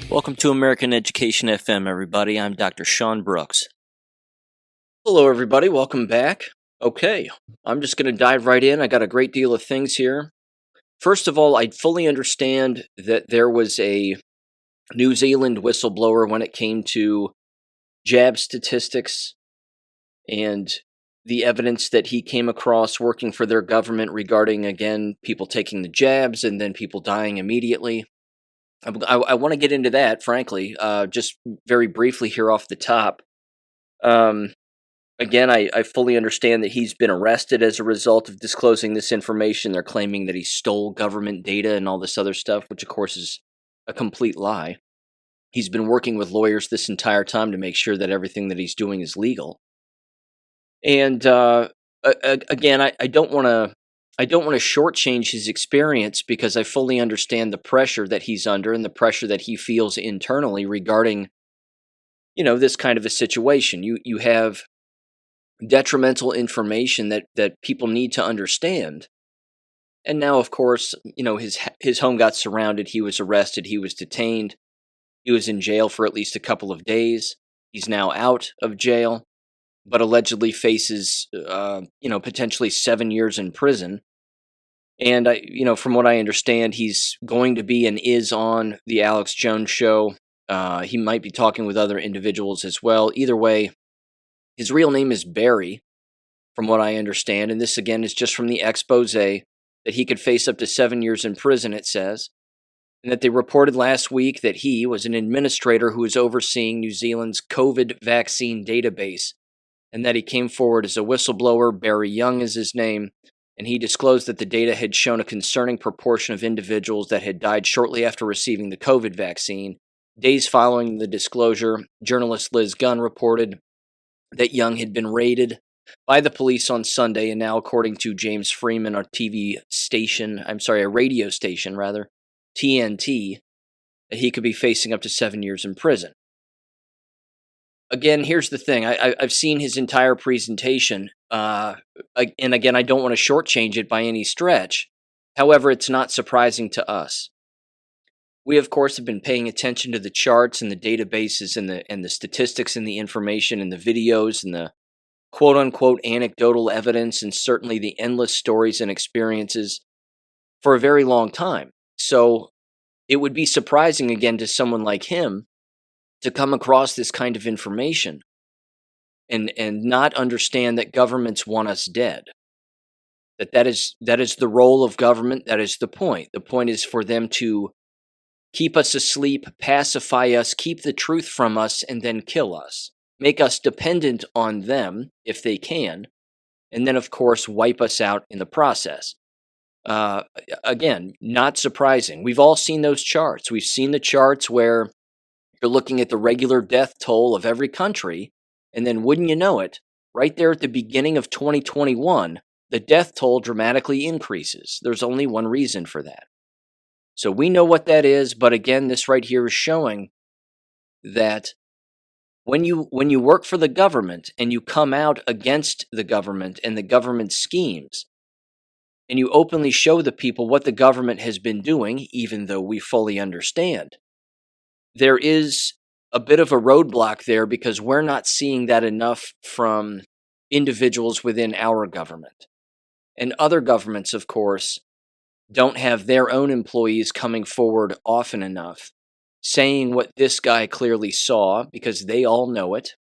Welcome to American Education FM, everybody. I'm Dr. Sean Brooks. Hello, everybody. Welcome back. Okay, I'm just going to dive right in. I got a great deal of things here. First of all, I fully understand that there was a New Zealand whistleblower when it came to jab statistics and the evidence that he came across working for their government regarding, again, people taking the jabs and then people dying immediately. I want to get into that, frankly, just very briefly here off the top. Um, Again, I fully understand that he's been arrested as a result of disclosing this information. They're claiming that he stole government data and all this other stuff, which, of course, is a complete lie. He's been working with lawyers this entire time to make sure that everything that he's doing is legal. And again, I don't want to. I don't want to shortchange his experience because I fully understand the pressure that he's under and the pressure that he feels internally regarding, this kind of a situation. You have detrimental information that people need to understand. And now, of course, his home got surrounded. He was arrested. He was detained. He was in jail for at least a couple of days. He's now out of jail, but allegedly faces, potentially 7 years in prison. And from what I understand, he's going to be and is on the Alex Jones show. He might be talking with other individuals as well. Either way, his real name is Barry, from what I understand. And this, again, is just from the expose that he could face up to 7 years in prison, it says. And that they reported last week that he was an administrator who was overseeing New Zealand's COVID vaccine database. And that he came forward as a whistleblower. Barry Young is his name. And he disclosed that the data had shown a concerning proportion of individuals that had died shortly after receiving the COVID vaccine. Days following the disclosure, journalist Liz Gunn reported that Young had been raided by the police on Sunday, and now, according to James Freeman, a radio station, TNT, that he could be facing up to 7 years in prison. Again, here's the thing. I've seen his entire presentation, and again, I don't want to shortchange it by any stretch. However, it's not surprising to us. We, of course, have been paying attention to the charts and the databases and the statistics and the information and the videos and the quote-unquote anecdotal evidence and certainly the endless stories and experiences for a very long time. So it would be surprising, again, to someone like him to come across this kind of information and not understand that governments want us dead. That is the role of government. That is the point. The point is for them to keep us asleep, pacify us, keep the truth from us, and then kill us. Make us dependent on them, if they can, and then, of course, wipe us out in the process. Again, not surprising. We've all seen those charts. We've seen the charts where you're looking at the regular death toll of every country, and then wouldn't you know it, right there at the beginning of 2021, the death toll dramatically increases. There's only one reason for that. So we know what that is, but again, this right here is showing that when you work for the government and you come out against the government and the government schemes, and you openly show the people what the government has been doing, even though we fully understand, there is a bit of a roadblock there because we're not seeing that enough from individuals within our government. And other governments, of course, don't have their own employees coming forward often enough, saying what this guy clearly saw, because they all know it.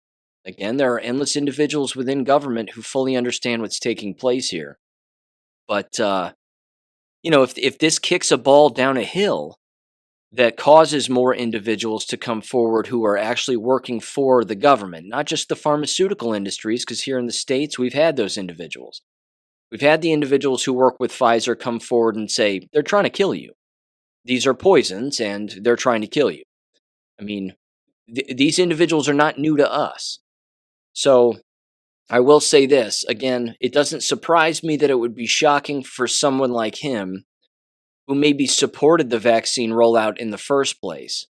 Again, there are endless individuals within government who fully understand what's taking place here. But, if this kicks a ball down a hill that causes more individuals to come forward who are actually working for the government, not just the pharmaceutical industries, because here in the States, we've had those individuals. We've had the individuals who work with Pfizer come forward and say, they're trying to kill you. These are poisons, and they're trying to kill you. I mean, these individuals are not new to us. So I will say this, again, it doesn't surprise me that it would be shocking for someone like him who maybe supported the vaccine rollout in the first place,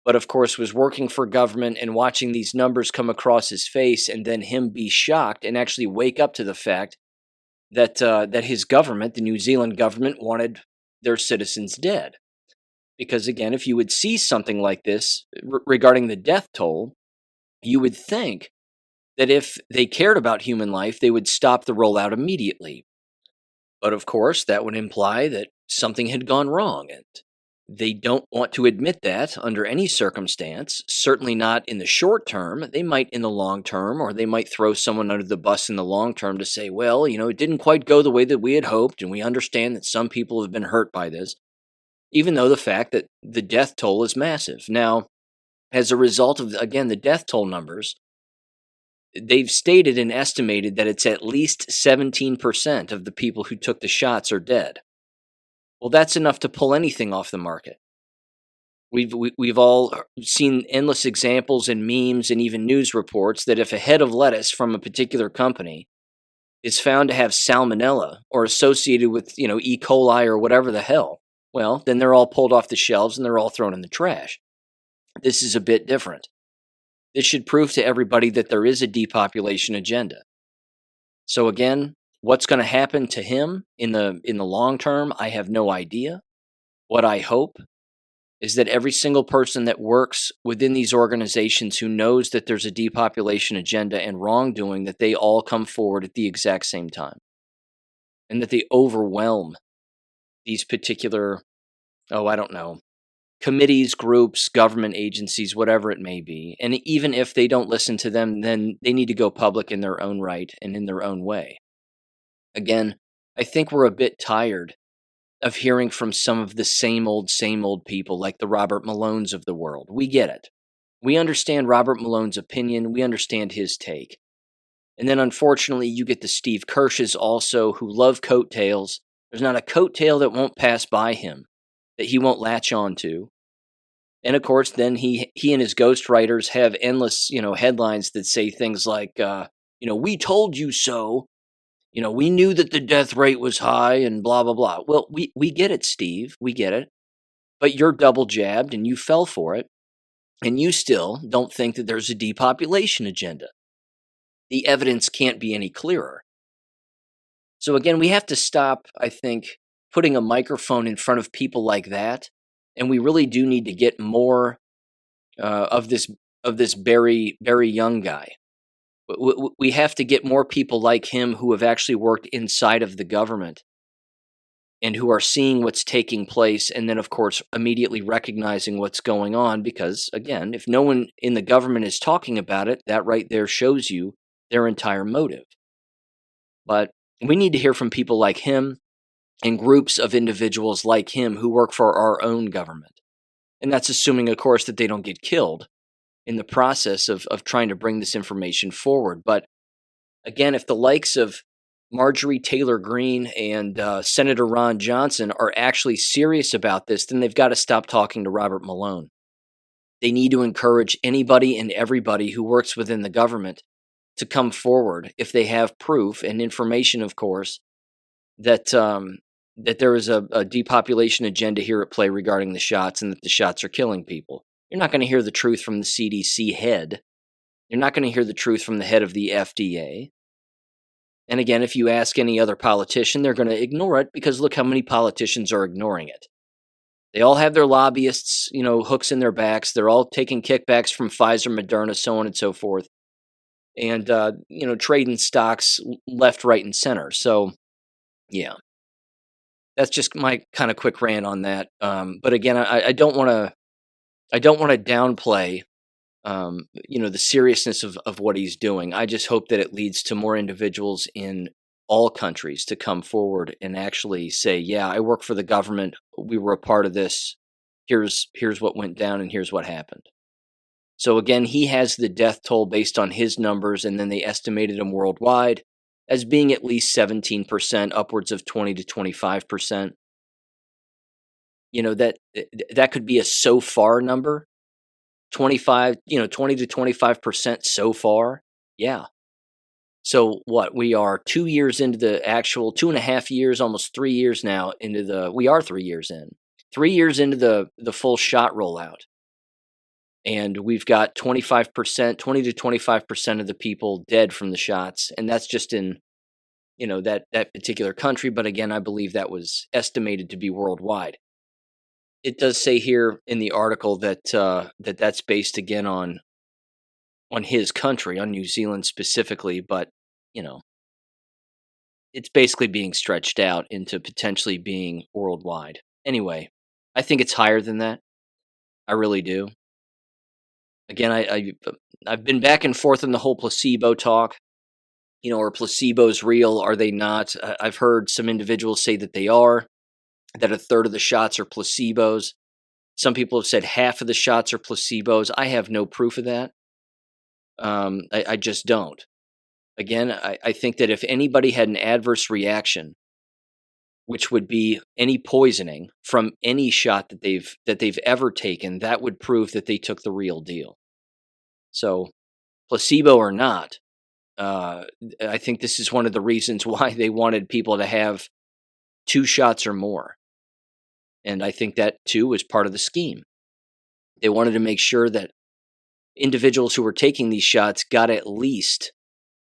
but of course was working for government and watching these numbers come across his face and then him be shocked and actually wake up to the fact that his government, the New Zealand government, wanted their citizens dead. Because again, if you would see something like this regarding the death toll, you would think that if they cared about human life, they would stop the rollout immediately. But of course, that would imply that something had gone wrong, and they don't want to admit that under any circumstance, certainly not in the short term. They might in the long term, or they might throw someone under the bus in the long term to say, well, it didn't quite go the way that we had hoped, and we understand that some people have been hurt by this, even though the fact that the death toll is massive. Now, as a result of, again, the death toll numbers, they've stated and estimated that it's at least 17% of the people who took the shots are dead. Well, that's enough to pull anything off the market. We've all seen endless examples and memes and even news reports that if a head of lettuce from a particular company is found to have salmonella or associated with, E. coli or whatever the hell, well, then they're all pulled off the shelves and they're all thrown in the trash. This is a bit different. This should prove to everybody that there is a depopulation agenda. So again, what's going to happen to him in the long term, I have no idea. What I hope is that every single person that works within these organizations who knows that there's a depopulation agenda and wrongdoing, that they all come forward at the exact same time. And that they overwhelm these particular, I don't know, committees, groups, government agencies, whatever it may be. And even if they don't listen to them, then they need to go public in their own right and in their own way. Again, I think we're a bit tired of hearing from some of the same old people like the Robert Malones of the world. We get it. We understand Robert Malone's opinion. We understand his take. And then unfortunately, you get the Steve Kirsches also, who love coattails. There's not a coattail that won't pass by him that he won't latch on to. And of course, then he and his ghostwriters have endless, headlines that say things like, we told you so. We knew that the death rate was high and blah, blah, blah. Well, we get it, Steve. We get it. But you're double jabbed and you fell for it. And you still don't think that there's a depopulation agenda. The evidence can't be any clearer. So again, we have to stop, I think, putting a microphone in front of people like that. And we really do need to get more of this very, very young guy. We have to get more people like him who have actually worked inside of the government and who are seeing what's taking place, and then, of course, immediately recognizing what's going on. Because, again, if no one in the government is talking about it, that right there shows you their entire motive. But we need to hear from people like him and groups of individuals like him who work for our own government. And that's assuming, of course, that they don't get killed in the process of trying to bring this information forward. But again, if the likes of Marjorie Taylor Greene and Senator Ron Johnson are actually serious about this, then they've got to stop talking to Robert Malone. They need to encourage anybody and everybody who works within the government to come forward if they have proof and information, of course, that there is a depopulation agenda here at play regarding the shots and that the shots are killing people. You're not going to hear the truth from the CDC head. You're not going to hear the truth from the head of the FDA. And again, if you ask any other politician, they're going to ignore it because look how many politicians are ignoring it. They all have their lobbyists, hooks in their backs. They're all taking kickbacks from Pfizer, Moderna, so on and so forth. And, trading stocks left, right, and center. So, yeah. That's just my kind of quick rant on that. But again, I don't want to downplay, the seriousness of what he's doing. I just hope that it leads to more individuals in all countries to come forward and actually say, yeah, I work for the government. We were a part of this. Here's what went down and here's what happened. So again, he has the death toll based on his numbers, and then they estimated him worldwide as being at least 17%, upwards of 20 to 25%. That could be a so far number. 20 to 25% so far. Yeah. So what? We are 2 years into the actual 2.5 years, almost 3 years now we are 3 years in. 3 years into the full shot rollout. And we've got 20 to 25% of the people dead from the shots. And that's just in, that particular country. But again, I believe that was estimated to be worldwide. it does say here in the article that that's based again on his country, on New Zealand specifically, but you know, it's basically being stretched out into potentially being worldwide. Anyway, I think it's higher than that. I really do. Again, I've been back and forth in the whole placebo talk. Are placebos real? Are they not? I've heard some individuals say that they are, that a third of the shots are placebos. Some people have said half of the shots are placebos. I have no proof of that. I just don't. Again, I think that if anybody had an adverse reaction, which would be any poisoning from any shot that they've ever taken, that would prove that they took the real deal. So, placebo or not, I think this is one of the reasons why they wanted people to have 2 shots or more. And I think that, too, was part of the scheme. They wanted to make sure that individuals who were taking these shots got at least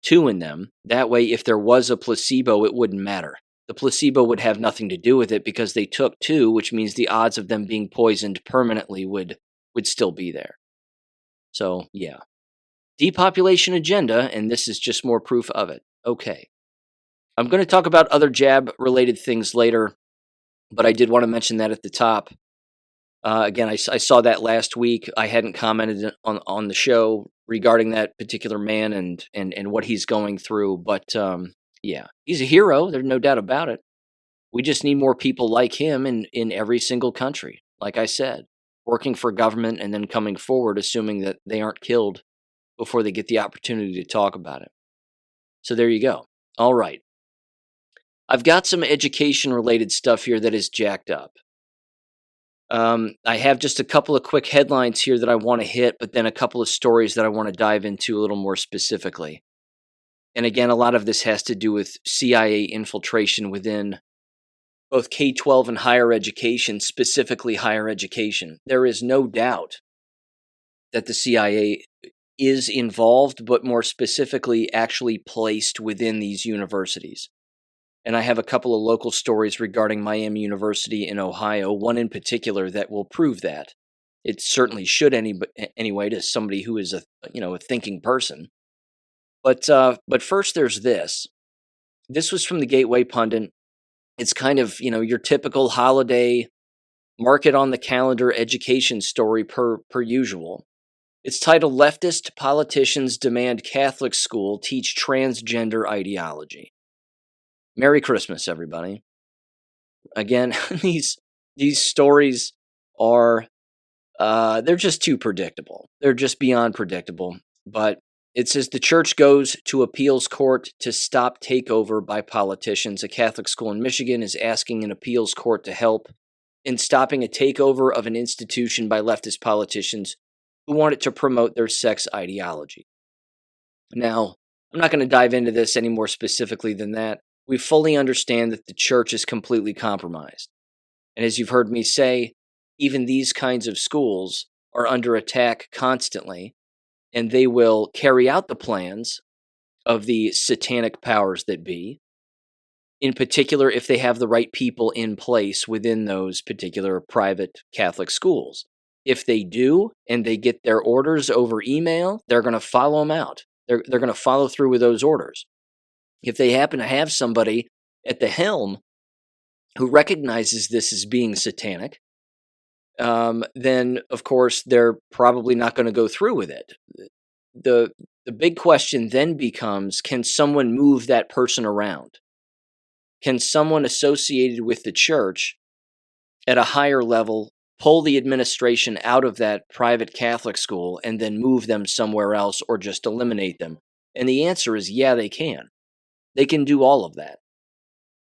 2 in them. That way, if there was a placebo, it wouldn't matter. The placebo would have nothing to do with it because they took 2, which means the odds of them being poisoned permanently would still be there. So, yeah. Depopulation agenda, and this is just more proof of it. Okay. I'm going to talk about other jab-related things later, but I did want to mention that at the top. Again, I saw that last week. I hadn't commented on the show regarding that particular man and what he's going through, but yeah, he's a hero. There's no doubt about it. We just need more people like him in every single country. Like I said, working for government and then coming forward, assuming that they aren't killed before they get the opportunity to talk about it. So there you go. All right. I've got some education-related stuff here that is jacked up. I have just a couple of quick headlines here that I want to hit, but then a couple of stories that I want to dive into a little more specifically. And again, a lot of this has to do with CIA infiltration within both K12 and higher education, specifically higher education. There is no doubt that the CIA is involved, but more specifically actually placed within these universities. And I have a couple of local stories regarding Miami University in Ohio, one in particular that will prove that. It certainly should anyway to somebody who is a thinking person. But first there's this. This was from the Gateway Pundit. It's kind of, your typical holiday mark it on the calendar education story per usual. It's titled Leftist Politicians Demand Catholic School Teach Transgender Ideology. Merry Christmas, everybody. Again, these stories are, they're just too predictable. They're just beyond predictable. But it says the church goes to appeals court to stop takeover by politicians. A Catholic school in Michigan is asking an appeals court to help in stopping a takeover of an institution by leftist politicians who want it to promote their sex ideology. Now, I'm not going to dive into this any more specifically than that. We fully understand that the church is completely compromised. And as you've heard me say, even these kinds of schools are under attack constantly, and they will carry out the plans of the satanic powers that be, in particular if they have the right people in place within those particular private Catholic schools. If they do, and they get their orders over email, they're going to follow them out. They're going to follow through with those orders. If they happen to have somebody at the helm who recognizes this as being satanic, then, of course, they're probably not going to go through with it. The big question then becomes, can someone move that person around? Can someone associated with the church at a higher level pull the administration out of that private Catholic school and then move them somewhere else or just eliminate them? And the answer is, yeah, they can. They can do all of that.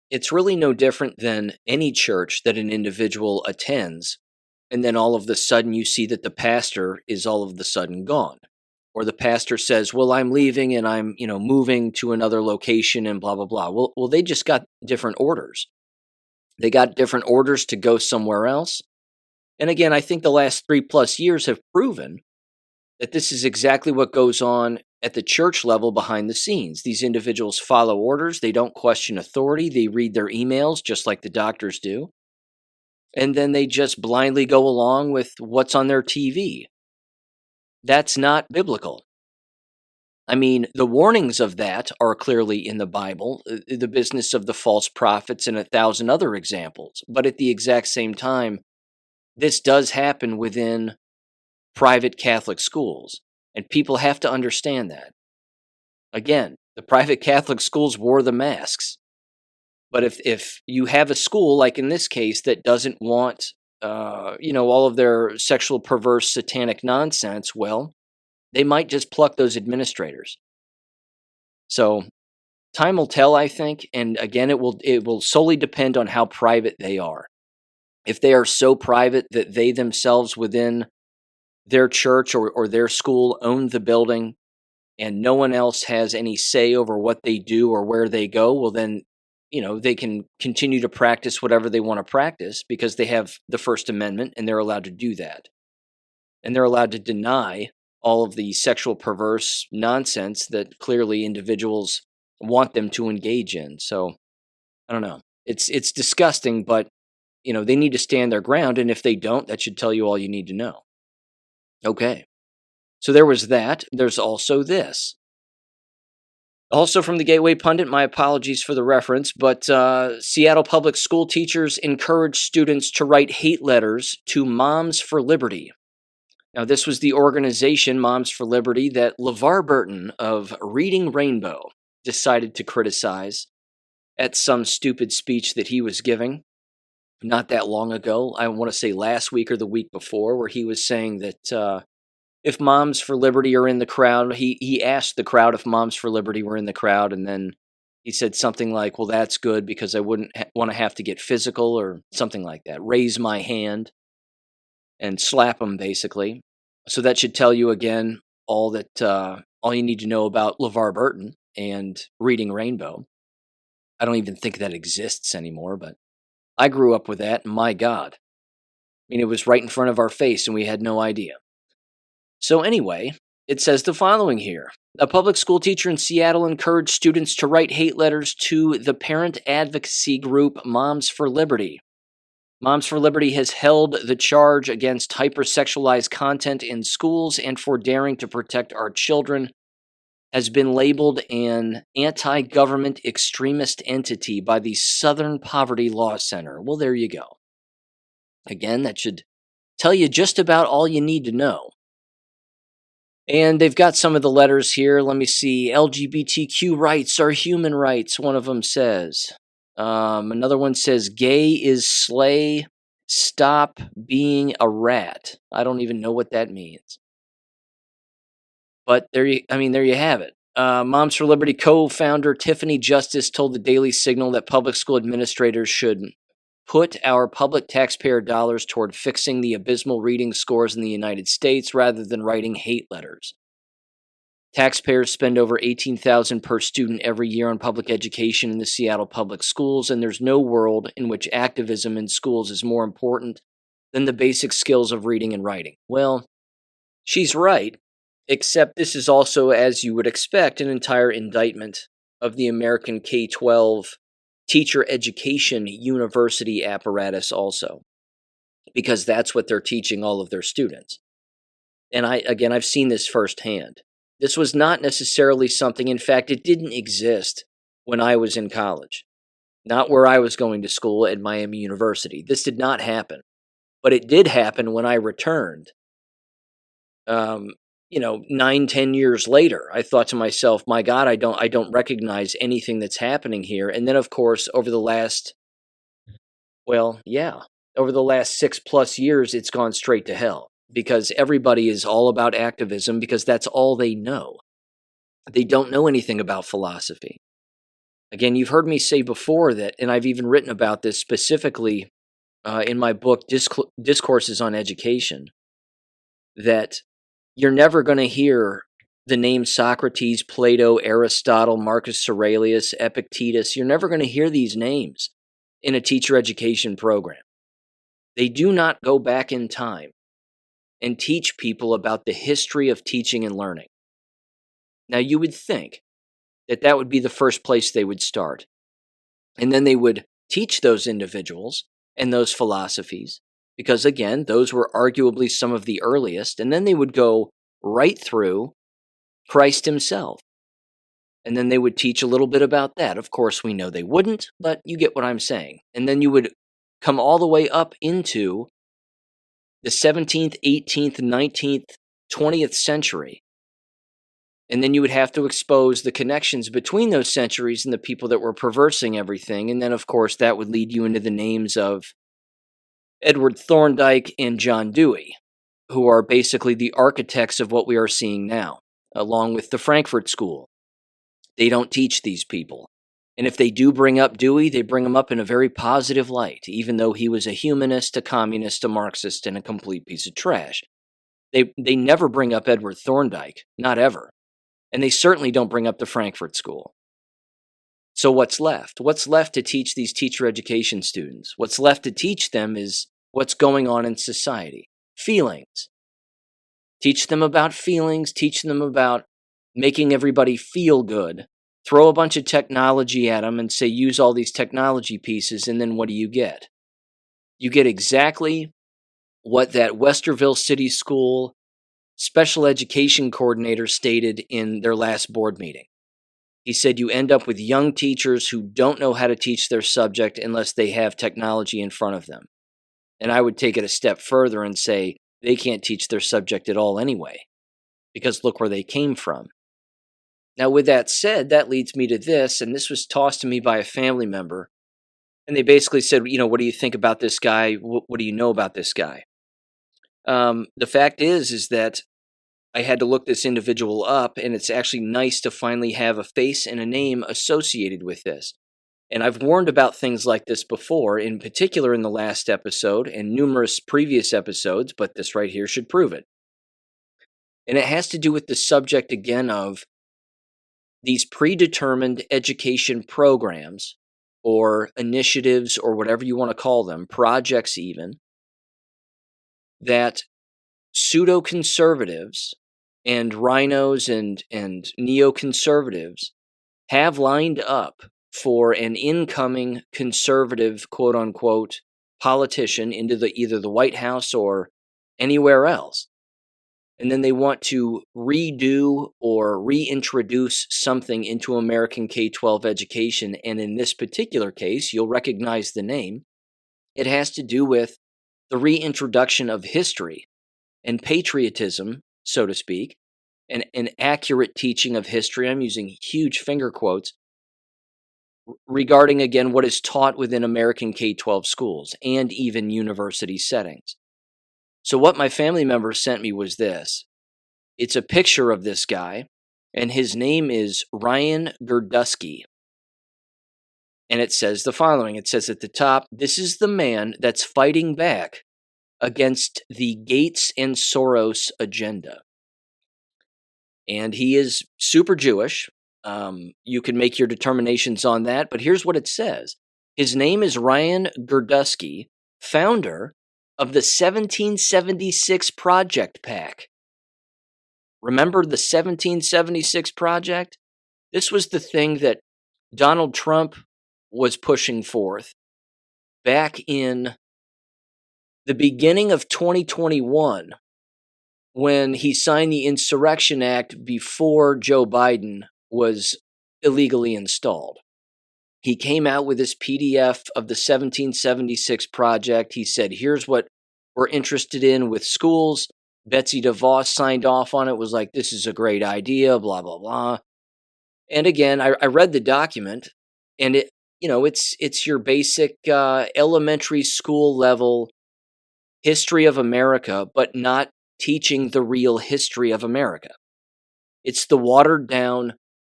It's really no different than any church that an individual attends, and then all of a sudden you see that the pastor is all of a sudden gone. Or the pastor says, well, I'm leaving and I'm, moving to another location and blah, blah, blah. Well, they just got different orders. They got different orders to go somewhere else. And again, I think the last 3+ years have proven that this is exactly what goes on at the church level behind the scenes. These individuals follow orders. They don't question authority. They read their emails just like the doctors do. and then they just blindly go along with what's on their TV. That's not biblical. I mean, the warnings of that are clearly in the Bible, the business of the false prophets and 1,000 other examples. But at the exact same time, this does happen within private Catholic schools, and people have to understand that. Again, the private Catholic schools wore the masks. But if you have a school, like in this case, that doesn't want, all of their sexual perverse satanic nonsense, well, they might just pluck those administrators. So time will tell, I think, and again, it will solely depend on how private they are. If they are so private that they themselves within their church or their school own the building and no one else has any say over what they do or where they go, well then, they can continue to practice whatever they want to practice because they have the First Amendment and they're allowed to do that. And they're allowed to deny all of the sexual perverse nonsense that clearly individuals want them to engage in. So, I don't know. It's disgusting, but they need to stand their ground, and if they don't, that should tell you all you need to know. Okay. So there was that. There's also this. Also from the Gateway Pundit, my apologies for the reference, but Seattle public school teachers encourage students to write hate letters to Moms for Liberty. Now, this was the organization, Moms for Liberty, that LeVar Burton of Reading Rainbow decided to criticize at some stupid speech that he was giving not that long ago. I want to say last week or the week before, where he was saying that if Moms for Liberty are in the crowd, he asked the crowd if Moms for Liberty were in the crowd, and then he said something like, well, that's good because I wouldn't want to have to get physical or something like that. Raise my hand and slap him, basically. So that should tell you, again, all you need to know about LeVar Burton and Reading Rainbow. I don't even think that exists anymore, but I grew up with that, and my God. I mean, it was right in front of our face, and we had no idea. So anyway, it says the following here. A public school teacher in Seattle encouraged students to write hate letters to the parent advocacy group Moms for Liberty. Moms for Liberty has held the charge against hypersexualized content in schools and for daring to protect our children, has been labeled an anti-government extremist entity by the Southern Poverty Law Center. Well, there you go. Again, that should tell you just about all you need to know. And they've got some of the letters here. Let me see. LGBTQ rights are human rights, one of them says. Another one says, gay is slay, stop being a rat. I don't even know what that means. But there you have it. Moms for Liberty co-founder Tiffany Justice told the Daily Signal that public school administrators should put our public taxpayer dollars toward fixing the abysmal reading scores in the United States rather than writing hate letters. Taxpayers spend over $18,000 per student every year on public education in the Seattle public schools, and there's no world in which activism in schools is more important than the basic skills of reading and writing. Well, she's right, except this is also, as you would expect, an entire indictment of the American K12 teacher education university apparatus also, because that's what they're teaching all of their students. And I've seen this firsthand. This was not necessarily something, in fact, it didn't exist when I was in college. Not where I was going to school at Miami University. This did not happen. But it did happen when I returned. 9-10 years later, I thought to myself, my God, I don't recognize anything that's happening here. And then, of course, over the last 6+ years, it's gone straight to hell. Because everybody is all about activism because that's all they know. They don't know anything about philosophy. Again, you've heard me say before that, and I've even written about this specifically in my book, Discourses on Education, that you're never going to hear the names Socrates, Plato, Aristotle, Marcus Aurelius, Epictetus. You're never going to hear these names in a teacher education program. They do not go back in time and teach people about the history of teaching and learning. Now, you would think that would be the first place they would start. And then they would teach those individuals and those philosophies, because again, those were arguably some of the earliest, and then they would go right through Christ himself. And then they would teach a little bit about that. Of course, we know they wouldn't, but you get what I'm saying. And then you would come all the way up into the 17th, 18th, 19th, 20th century. And then you would have to expose the connections between those centuries and the people that were perversing everything. And then, of course, that would lead you into the names of Edward Thorndike and John Dewey, who are basically the architects of what we are seeing now, along with the Frankfurt School. They don't teach these people. And if they do bring up Dewey, they bring him up in a very positive light, even though he was a humanist, a communist, a Marxist, and a complete piece of trash. They never bring up Edward Thorndike, not ever. And they certainly don't bring up the Frankfurt School. So what's left? What's left to teach these teacher education students? What's left to teach them is what's going on in society. Feelings. Teach them about feelings, teach them about making everybody feel good. Throw a bunch of technology at them and say, use all these technology pieces, and then what do you get? You get exactly what that Westerville City School special education coordinator stated in their last board meeting. He said you end up with young teachers who don't know how to teach their subject unless they have technology in front of them. And I would take it a step further and say they can't teach their subject at all anyway, because look where they came from. Now, with that said, that leads me to this, and this was tossed to me by a family member. And they basically said, what do you think about this guy? What do you know about this guy? The fact is that I had to look this individual up, and it's actually nice to finally have a face and a name associated with this. And I've warned about things like this before, in particular in the last episode and numerous previous episodes, but this right here should prove it. And it has to do with the subject again of these predetermined education programs or initiatives or whatever you want to call them, projects even, that pseudo-conservatives and rhinos and neoconservatives have lined up for an incoming conservative, quote-unquote, politician into either the White House or anywhere else. And then they want to redo or reintroduce something into American K12 education. And in this particular case, you'll recognize the name. It has to do with the reintroduction of history and patriotism, so to speak, and an accurate teaching of history. I'm using huge finger quotes regarding, again, what is taught within American K12 schools and even university settings. So what my family member sent me was this. It's a picture of this guy, and his name is Ryan Gerdusky. And it says the following. It says at the top, this is the man that's fighting back against the Gates and Soros agenda. And he is super Jewish. You can make your determinations on that, but here's what it says. His name is Ryan Gerdusky, founder of the 1776 Project PAC. Remember the 1776 Project? This was the thing that Donald Trump was pushing forth back in the beginning of 2021 when he signed the Insurrection Act before Joe Biden was illegally installed. He came out with this PDF of the 1776 Project. He said, here's what we're interested in with schools. Betsy DeVos signed off on it, was like, this is a great idea, blah, blah, blah. And again, I read the document, and it's your basic elementary school level history of America, but not teaching the real history of America. It's the watered down,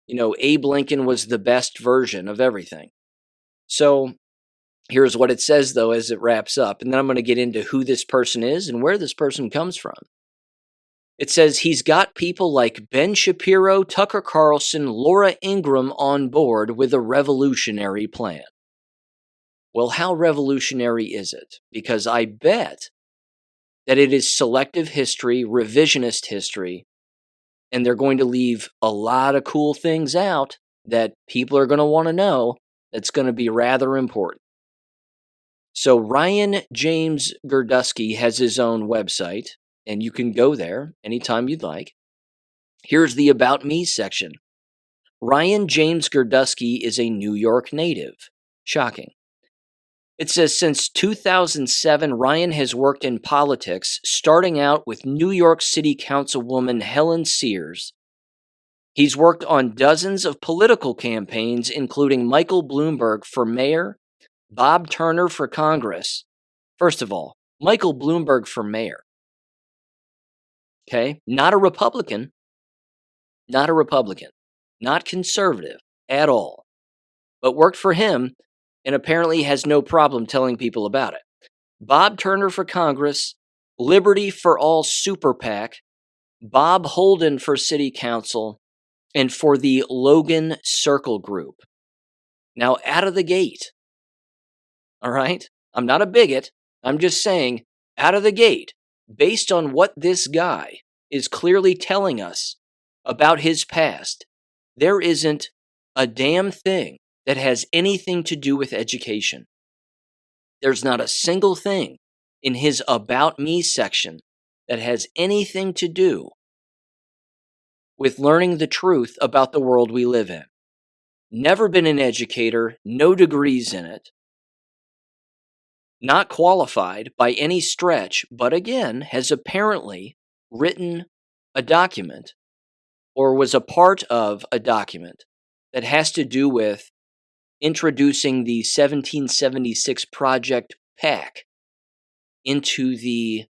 Abe Lincoln was the best version of everything. So here's what it says, though, as it wraps up. And then I'm going to get into who this person is and where this person comes from. It says he's got people like Ben Shapiro, Tucker Carlson, Laura Ingraham on board with a revolutionary plan. Well, how revolutionary is it? Because I bet that it is selective history, revisionist history, and they're going to leave a lot of cool things out that people are going to want to know that's going to be rather important. So Ryan James Gurdusky has his own website, and you can go there anytime you'd like. Here's the About Me section. Ryan James Gurdusky is a New York native. Shocking. It says since 2007, Ryan has worked in politics, starting out with New York City Councilwoman Helen Sears. He's worked on dozens of political campaigns, including Michael Bloomberg for mayor, Bob Turner for Congress. First of all, Michael Bloomberg for mayor. Okay? Not a Republican. Not a Republican. Not conservative at all. But worked for him and apparently has no problem telling people about it. Bob Turner for Congress, Liberty for All Super PAC, Bob Holden for City Council, and for the Logan Circle Group. Now, out of the gate, all right? I'm not a bigot. I'm just saying, out of the gate, based on what this guy is clearly telling us about his past, there isn't a damn thing that has anything to do with education. There's not a single thing in his About Me section that has anything to do with learning the truth about the world we live in. Never been an educator, no degrees in it, not qualified by any stretch, but again, has apparently written a document or was a part of a document that has to do with introducing the 1776 Project PAC into the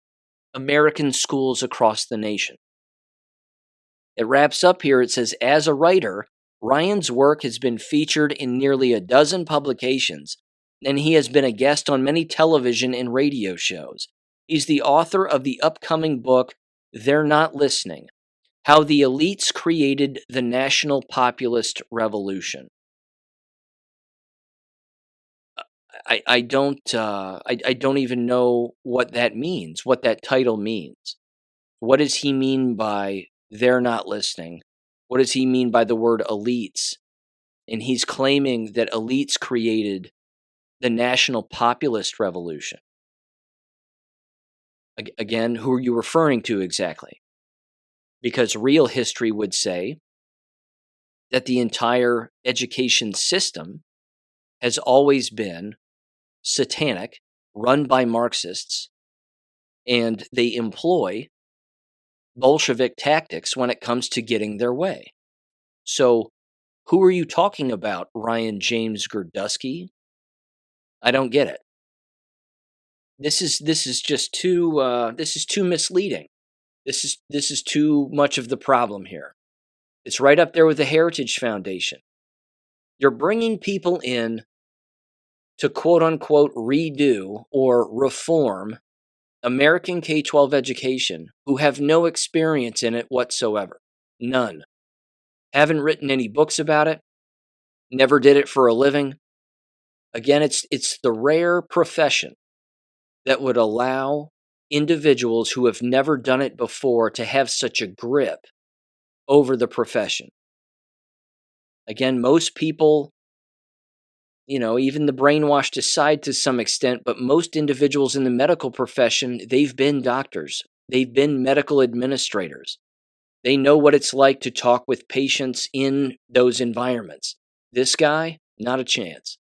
American schools across the nation. It wraps up here. It says, as a writer, Ryan's work has been featured in nearly a dozen publications, and he has been a guest on many television and radio shows. He's the author of the upcoming book, They're Not Listening: How the Elites Created the National Populist Revolution. I don't even know what that means, what that title means. What does he mean by they're not listening? What does he mean by the word elites? And he's claiming that elites created the national populist revolution. Again, who are you referring to exactly? Because real history would say that the entire education system has always been satanic, run by Marxists, and they employ Bolshevik tactics when it comes to getting their way. So, who are you talking about, Ryan James Gurdusky? I don't get it. This is just too misleading. This is too much of the problem here. It's right up there with the Heritage Foundation. You're bringing people in to quote unquote redo or reform American K12 education who have no experience in it whatsoever. None. Haven't written any books about it. Never did it for a living. Again, it's the rare profession that would allow individuals who have never done it before to have such a grip over the profession. Again, most people, even the brainwashed aside to some extent, but most individuals in the medical profession, they've been doctors. They've been medical administrators. They know what it's like to talk with patients in those environments. This guy, not a chance.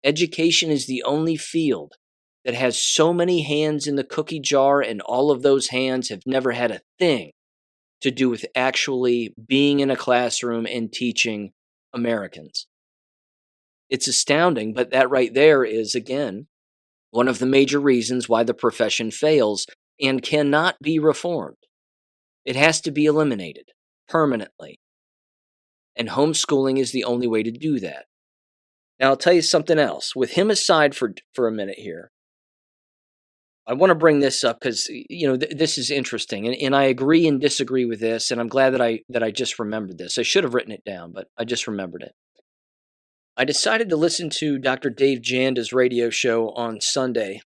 Education is the only field that has so many hands in the cookie jar, and all of those hands have never had a thing to do with actually being in a classroom and teaching Americans. It's astounding, but that right there is, again, one of the major reasons why the profession fails and cannot be reformed. It has to be eliminated permanently. And homeschooling is the only way to do that. Now, I'll tell you something else. With him aside for a minute here, I want to bring this up because, this is interesting. And I agree and disagree with this, and I'm glad that I just remembered this. I should have written it down, but I just remembered it. I decided to listen to Dr. Dave Janda's radio show on Sunday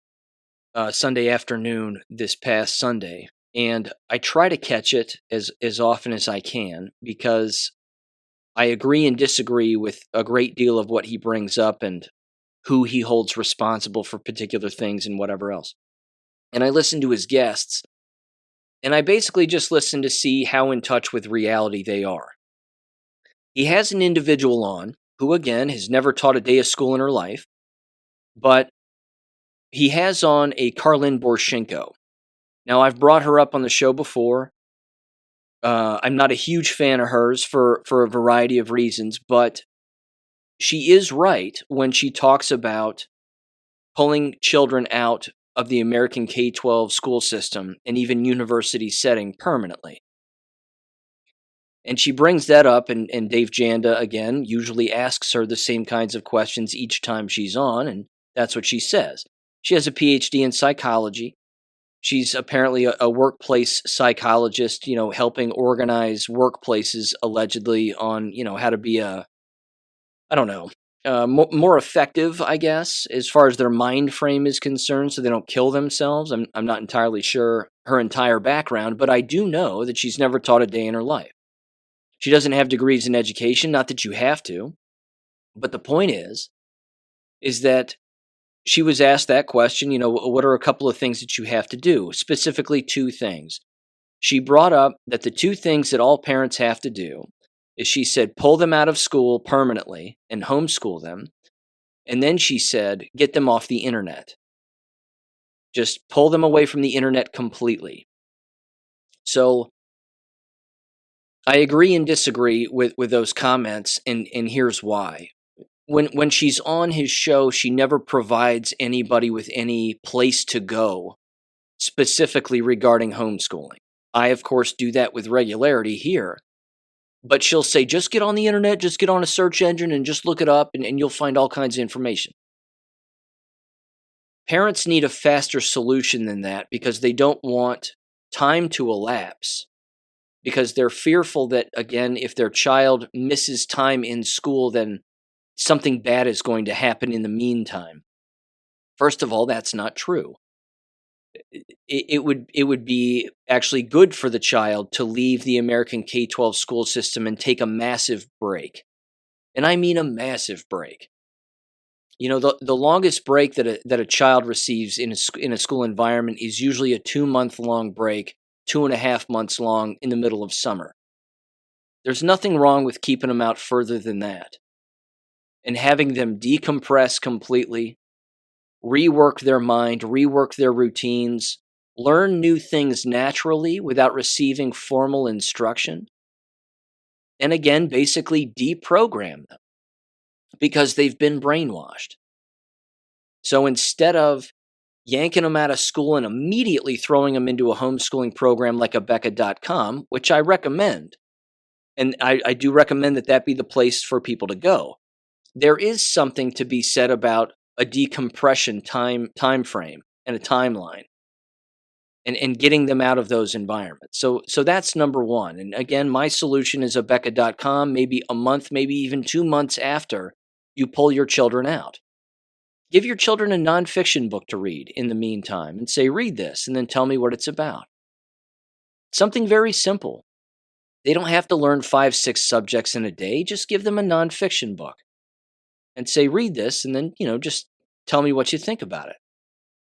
afternoon this past Sunday. And I try to catch it as often as I can because I agree and disagree with a great deal of what he brings up. And who he holds responsible for particular things and whatever else. And I listen to his guests, and I basically just listen to see how in touch with reality they are. He has an individual on who, again, has never taught a day of school in her life, but he has on a Karlyn Borshenko. Now, I've brought her up on the show before. I'm not a huge fan of hers for a variety of reasons, but she is right when she talks about pulling children out of the American K12 school system and even university setting permanently. And she brings that up, and Dave Janda, again, usually asks her the same kinds of questions each time she's on, and that's what she says. She has a PhD in psychology. She's apparently a workplace psychologist, helping organize workplaces allegedly on, how to be more effective, I guess, as far as their mind frame is concerned, so they don't kill themselves. I'm not entirely sure her entire background, but I do know that she's never taught a day in her life. She doesn't have degrees in education, not that you have to, but the point is that she was asked that question, what are a couple of things that you have to do? Specifically, two things. She brought up that the two things that all parents have to do is, she said, pull them out of school permanently and homeschool them. And then she said, get them off the internet. Just pull them away from the internet completely. So I agree and disagree with those comments, and here's why. When she's on his show, she never provides anybody with any place to go specifically regarding homeschooling. I, of course, do that with regularity here. But she'll say, just get on the internet, just get on a search engine and just look it up, and you'll find all kinds of information. Parents need a faster solution than that because they don't want time to elapse, because they're fearful that, again, if their child misses time in school, then something bad is going to happen in the meantime. First of all, that's not true. It would be actually good for the child to leave the American K-12 school system and take a massive break. And I mean a massive break. The longest break that a child receives in a school environment is usually a 2-month long break, 2.5 months long in the middle of summer. There's nothing wrong with keeping them out further than that and having them decompress completely, rework their mind, rework their routines, learn new things naturally without receiving formal instruction, and again, basically deprogram them because they've been brainwashed. So instead of yanking them out of school and immediately throwing them into a homeschooling program like Abeka.com, which I recommend, and I do recommend that be the place for people to go, there is something to be said about a decompression time frame and a timeline, and getting them out of those environments. So that's number one. And again, my solution is Abeka.com, maybe a month, maybe even 2 months after you pull your children out. Give your children a nonfiction book to read in the meantime and say, read this, and then tell me what it's about. Something very simple. They don't have to learn 5-6 subjects in a day. Just give them a nonfiction book and say, read this, and then, just tell me what you think about it.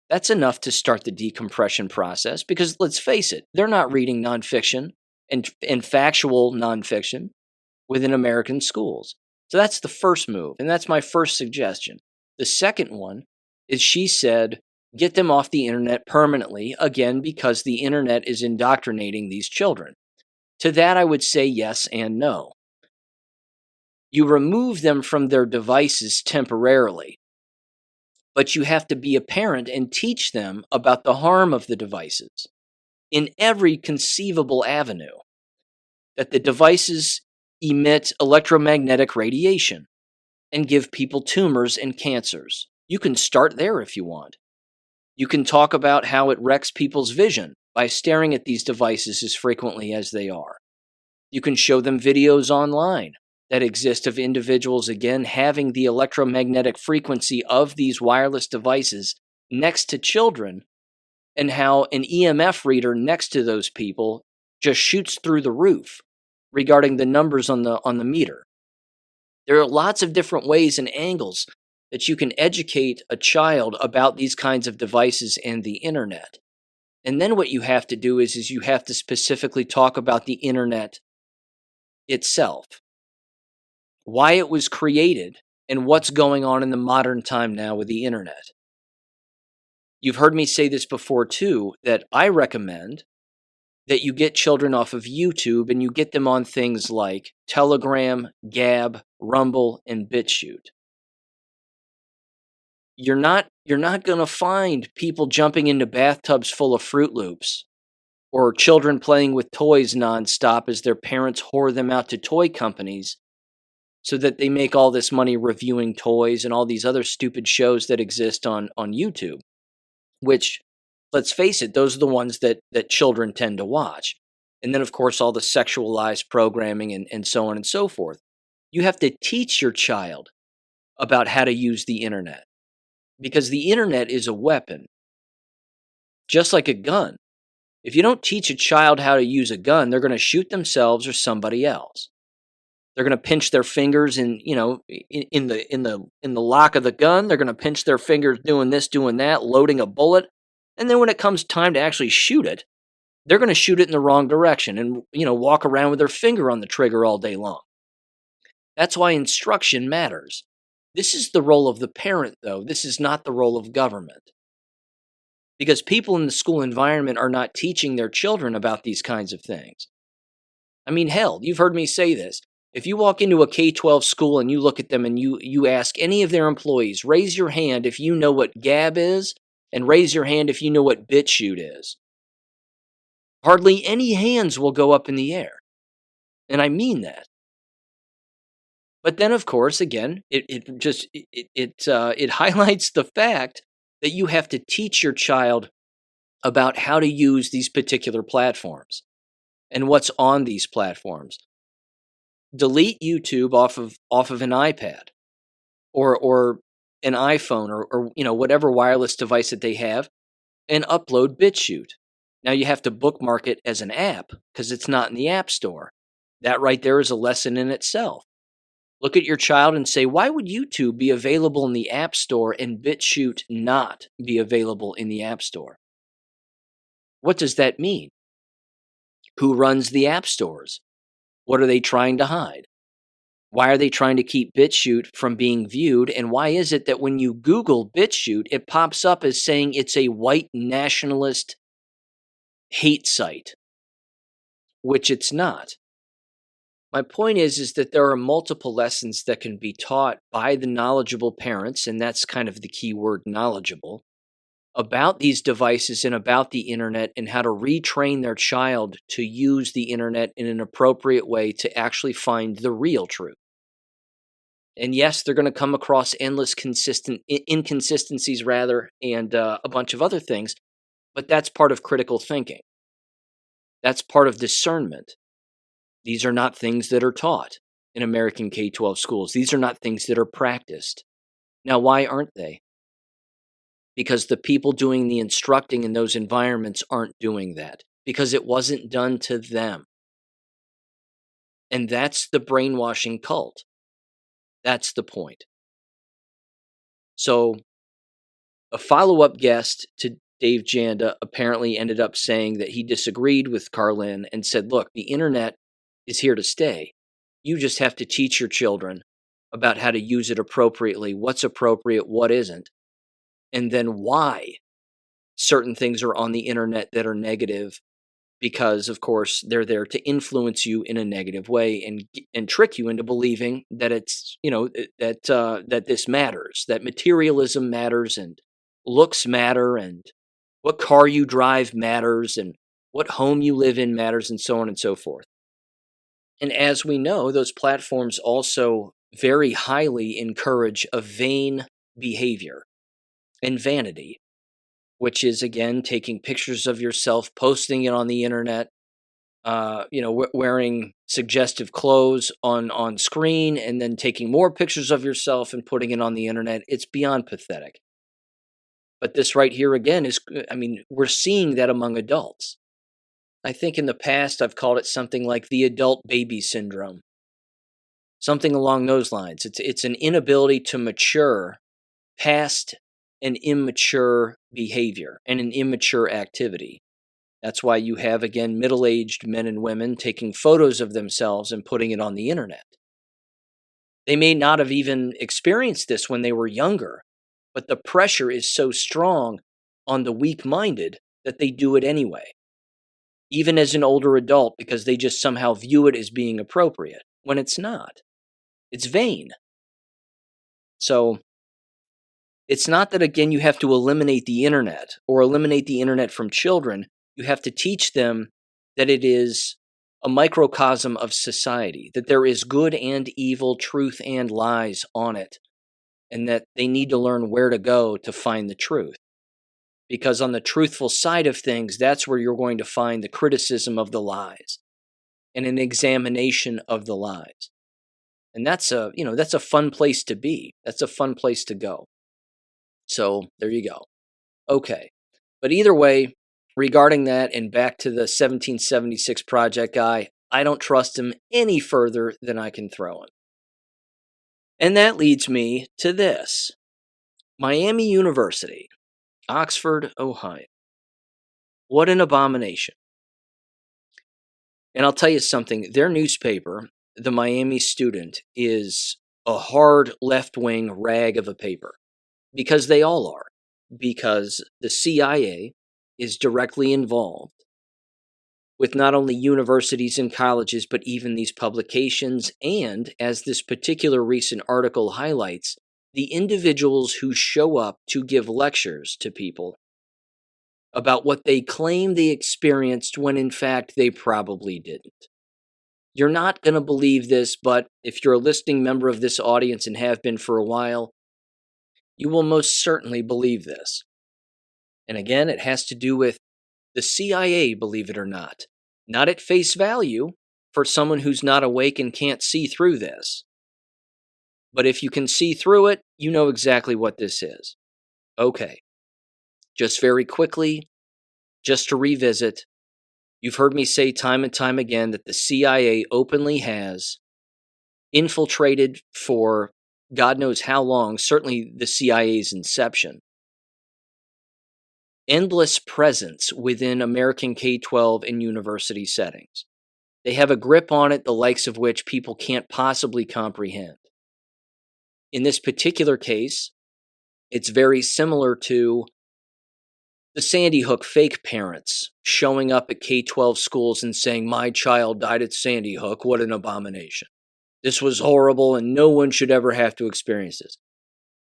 That's enough to start the decompression process, because let's face it, they're not reading nonfiction and factual nonfiction within American schools. So that's the first move, and that's my first suggestion. The second one is, she said, get them off the internet permanently, again, because the internet is indoctrinating these children. To that, I would say yes and no. You remove them from their devices temporarily, but you have to be a parent and teach them about the harm of the devices in every conceivable avenue. That the devices emit electromagnetic radiation and give people tumors and cancers. You can start there if you want. You can talk about how it wrecks people's vision by staring at these devices as frequently as they are. You can show them videos online that exist of individuals, again, having the electromagnetic frequency of these wireless devices next to children, and how an EMF reader next to those people just shoots through the roof regarding the numbers on the meter. There are lots of different ways and angles that you can educate a child about these kinds of devices and the internet. And then what you have to do is you have to specifically talk about the internet itself, why it was created, and what's going on in the modern time now with the internet. You've heard me say this before too, that I recommend that you get children off of YouTube and you get them on things like Telegram, Gab, Rumble, and BitChute. You're not going to find people jumping into bathtubs full of Fruit Loops or children playing with toys nonstop as their parents whore them out to toy companies so that they make all this money reviewing toys and all these other stupid shows that exist on YouTube, which, let's face it, those are the ones that children tend to watch. And then, of course, all the sexualized programming and so on and so forth. You have to teach your child about how to use the internet, because the internet is a weapon, just like a gun. If you don't teach a child how to use a gun, they're going to shoot themselves or somebody else. They're going to pinch their fingers in the lock of the gun. They're going to pinch their fingers doing this, doing that, loading a bullet. And then when it comes time to actually shoot it, they're going to shoot it in the wrong direction and, walk around with their finger on the trigger all day long. That's why instruction matters. This is the role of the parent, though. This is not the role of government. Because people in the school environment are not teaching their children about these kinds of things. I mean, hell, you've heard me say this. If you walk into a K12 school and you look at them and you ask any of their employees, raise your hand if you know what Gab is, and raise your hand if you know what BitChute is. Hardly any hands will go up in the air. And I mean that. But then, of course, again, it highlights the fact that you have to teach your child about how to use these particular platforms and what's on these platforms. Delete YouTube off of an iPad or an iPhone or whatever wireless device that they have, and upload BitChute. Now you have to bookmark it as an app because it's not in the App Store. That right there is a lesson in itself. Look at your child and say, why would YouTube be available in the App Store and BitChute not be available in the App Store? What does that mean? Who runs the app stores? What are they trying to hide? Why are they trying to keep BitChute from being viewed? And why is it that when you Google BitChute, it pops up as saying it's a white nationalist hate site, which it's not? My point is that there are multiple lessons that can be taught by the knowledgeable parents, and that's kind of the key word, knowledgeable, about these devices and about the internet and how to retrain their child to use the internet in an appropriate way to actually find the real truth. And yes, they're going to come across endless inconsistencies and a bunch of other things, but that's part of critical thinking. That's part of discernment. These are not things that are taught in American K-12 schools. These are not things that are practiced. Now, why aren't they? Because the people doing the instructing in those environments aren't doing that. Because it wasn't done to them. And that's the brainwashing cult. That's the point. So, a follow-up guest to Dave Janda apparently ended up saying that he disagreed with Carlin and said, look, the internet is here to stay. You just have to teach your children about how to use it appropriately, what's appropriate, what isn't, and then why certain things are on the internet that are negative, because, of course, they're there to influence you in a negative way and trick you into believing that it's, that this matters, that materialism matters and looks matter and what car you drive matters and what home you live in matters and so on and so forth. And as we know, those platforms also very highly encourage a vain behavior and vanity, which is, again, taking pictures of yourself, posting it on the internet, wearing suggestive clothes on screen, and then taking more pictures of yourself and putting it on the internet. It's beyond pathetic. But this right here, again, we're seeing that among adults. I think in the past I've called it something like the adult baby syndrome. Something along those lines. It's an inability to mature past an immature behavior and an immature activity. That's why you have, again, middle-aged men and women taking photos of themselves and putting it on the internet. They may not have even experienced this when they were younger, but the pressure is so strong on the weak-minded that they do it anyway, even as an older adult, because they just somehow view it as being appropriate, when it's not. It's vain. So, it's not that, again, you have to eliminate the internet or eliminate the internet from children. You have to teach them that it is a microcosm of society, that there is good and evil, truth and lies on it, and that they need to learn where to go to find the truth. Because on the truthful side of things, that's where you're going to find the criticism of the lies and an examination of the lies. And that's a fun place to be. That's a fun place to go. So there you go. Okay. But either way, regarding that and back to the 1776 Project guy, I don't trust him any further than I can throw him. And that leads me to this. Miami University, Oxford, Ohio. What an abomination. And I'll tell you something, their newspaper, the Miami Student, is a hard left-wing rag of a paper. Because they all are. Because the CIA is directly involved with not only universities and colleges, but even these publications, and, as this particular recent article highlights, the individuals who show up to give lectures to people about what they claim they experienced when in fact they probably didn't. You're not going to believe this, but if you're a listening member of this audience and have been for a while, you will most certainly believe this. And again, it has to do with the CIA, believe it or not. Not at face value for someone who's not awake and can't see through this. But if you can see through it, you know exactly what this is. Okay. Just very quickly, just to revisit, you've heard me say time and time again that the CIA openly has infiltrated for God knows how long, certainly the CIA's inception, endless presence within American K12 and university settings. They have a grip on it, the likes of which people can't possibly comprehend. In this particular case, it's very similar to the Sandy Hook fake parents showing up at K12 schools and saying, "My child died at Sandy Hook, what an abomination. This was horrible and no one should ever have to experience this."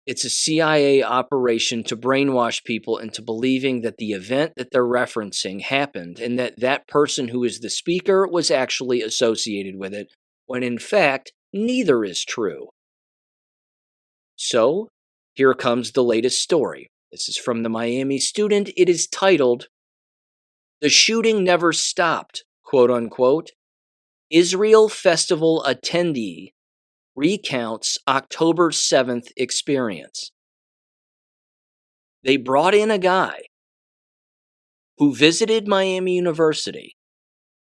It's a CIA operation to brainwash people into believing that the event that they're referencing happened and that that person who is the speaker was actually associated with it, when in fact, neither is true. So, here comes the latest story. This is from the Miami Student. It is titled, "The Shooting Never Stopped, quote unquote. Israel Festival Attendee recounts October 7th experience." They brought in a guy who visited Miami University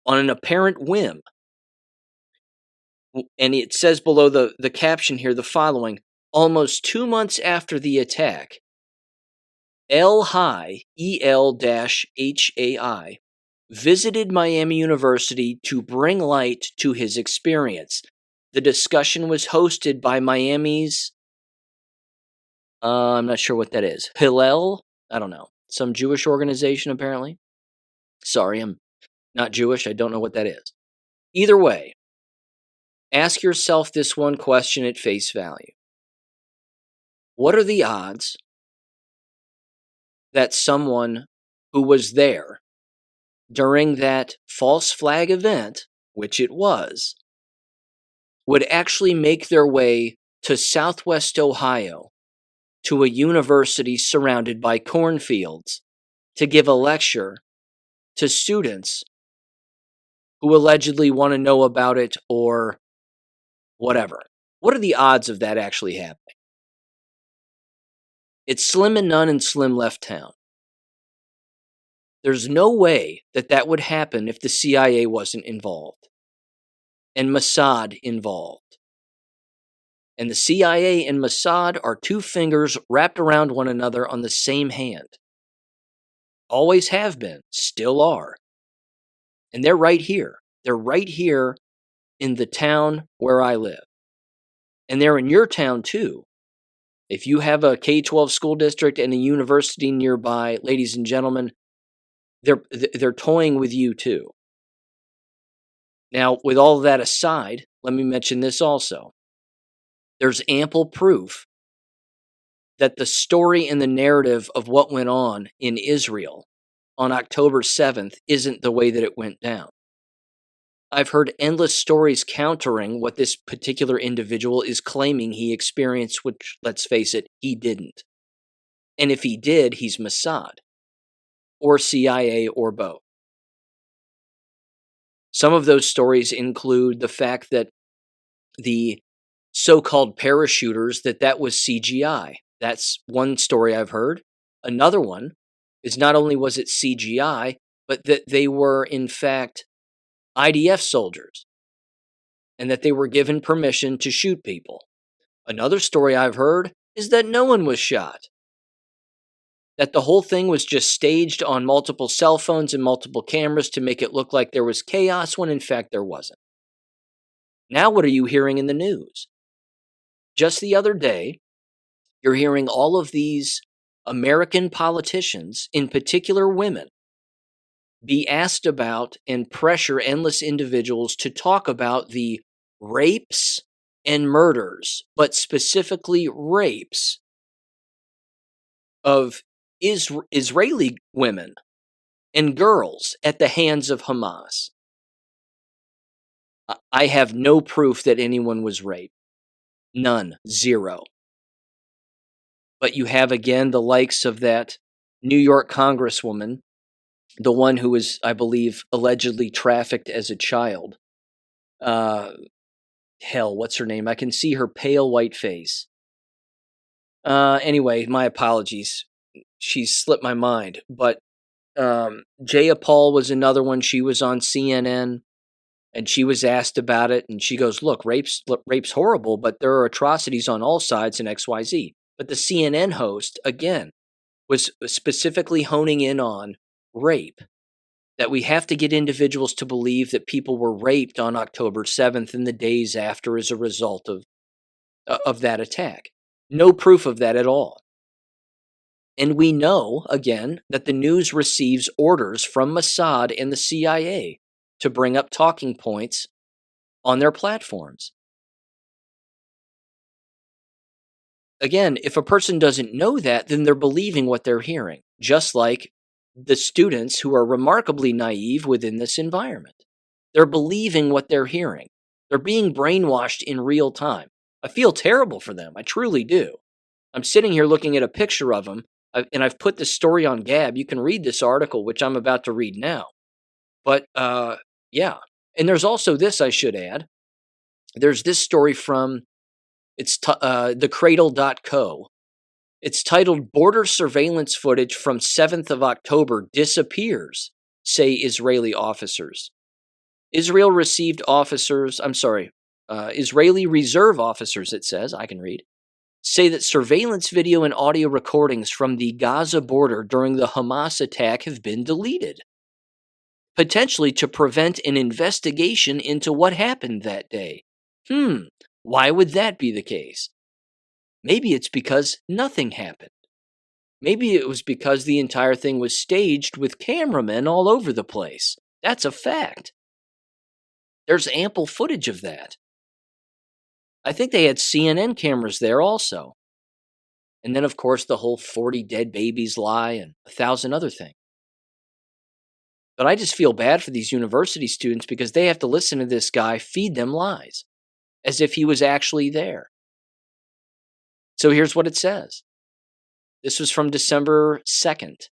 on an apparent whim. And it says below the caption here the following: almost 2 months after the attack, El-Hai, E-L-H-A-I, visited Miami University to bring light to his experience. The discussion was hosted by Miami's, I'm not sure what that is, Hillel? I don't know. Some Jewish organization, apparently. Sorry, I'm not Jewish. I don't know what that is. Either way, ask yourself this one question at face value. What are the odds that someone who was there during that false flag event, which it was, would actually make their way to Southwest Ohio, to a university surrounded by cornfields, to give a lecture to students who allegedly want to know about it or whatever? What are the odds of that actually happening? It's slim and none and slim left town. There's no way that that would happen if the CIA wasn't involved and Mossad involved. And the CIA and Mossad are two fingers wrapped around one another on the same hand. Always have been, still are. And they're right here. They're right here in the town where I live. And they're in your town too. If you have a K12 school district and a university nearby, ladies and gentlemen, they're toying with you too. Now, with all of that aside, let me mention this also. There's ample proof that the story and the narrative of what went on in Israel on October 7th isn't the way that it went down. I've heard endless stories countering what this particular individual is claiming he experienced, which, let's face it, he didn't. And if he did, he's Mossad or CIA or both. Some of those stories include the fact that the so-called parachuters, that was CGI. That's one story I've heard. Another one is not only was it CGI, but that they were, in fact, IDF soldiers and that they were given permission to shoot people. Another story I've heard is that no one was shot. That the whole thing was just staged on multiple cell phones and multiple cameras to make it look like there was chaos when in fact there wasn't. Now what are you hearing in the news? Just the other day, you're hearing all of these American politicians, in particular women, be asked about and pressure endless individuals to talk about the rapes and murders, but specifically rapes of Israeli women and girls at the hands of Hamas. I have no proof that anyone was raped. None. Zero. But you have, again, the likes of that New York congresswoman, the one who was, I believe, allegedly trafficked as a child. What's her name? I can see her pale white face. Anyway, my apologies. She slipped my mind. But Jaya Paul was another one. She was on CNN, and she was asked about it, and she goes, look, rape's horrible, but there are atrocities on all sides and XYZ. But the CNN host, again, was specifically honing in on rape. That we have to get individuals to believe that people were raped on October 7th and the days after as a result of that attack. No proof of that at all. And we know, again, that the news receives orders from Mossad and the CIA to bring up talking points on their platforms. Again, if a person doesn't know that, then they're believing what they're hearing, just like the students who are remarkably naive within this environment. They're believing what they're hearing. They're being brainwashed in real time. I feel terrible for them. I truly do. I'm sitting here looking at a picture of them, and I've put this story on Gab. You can read this article, which I'm about to read now. But, yeah. And there's also this I should add. There's this story from, thecradle.co. It's titled, Border Surveillance Footage from 7th of October Disappears, Say Israeli Officers. Israeli Reserve Officers, it says, I can read, say that surveillance video and audio recordings from the Gaza border during the Hamas attack have been deleted, potentially to prevent an investigation into what happened that day. Why would that be the case? Maybe it's because nothing happened. Maybe it was because the entire thing was staged with cameramen all over the place. That's a fact. There's ample footage of that. I think they had CNN cameras there also. And then, of course, the whole 40 dead babies lie and 1,000 other things. But I just feel bad for these university students because they have to listen to this guy feed them lies, as if he was actually there. So here's what it says. This was from December 2nd.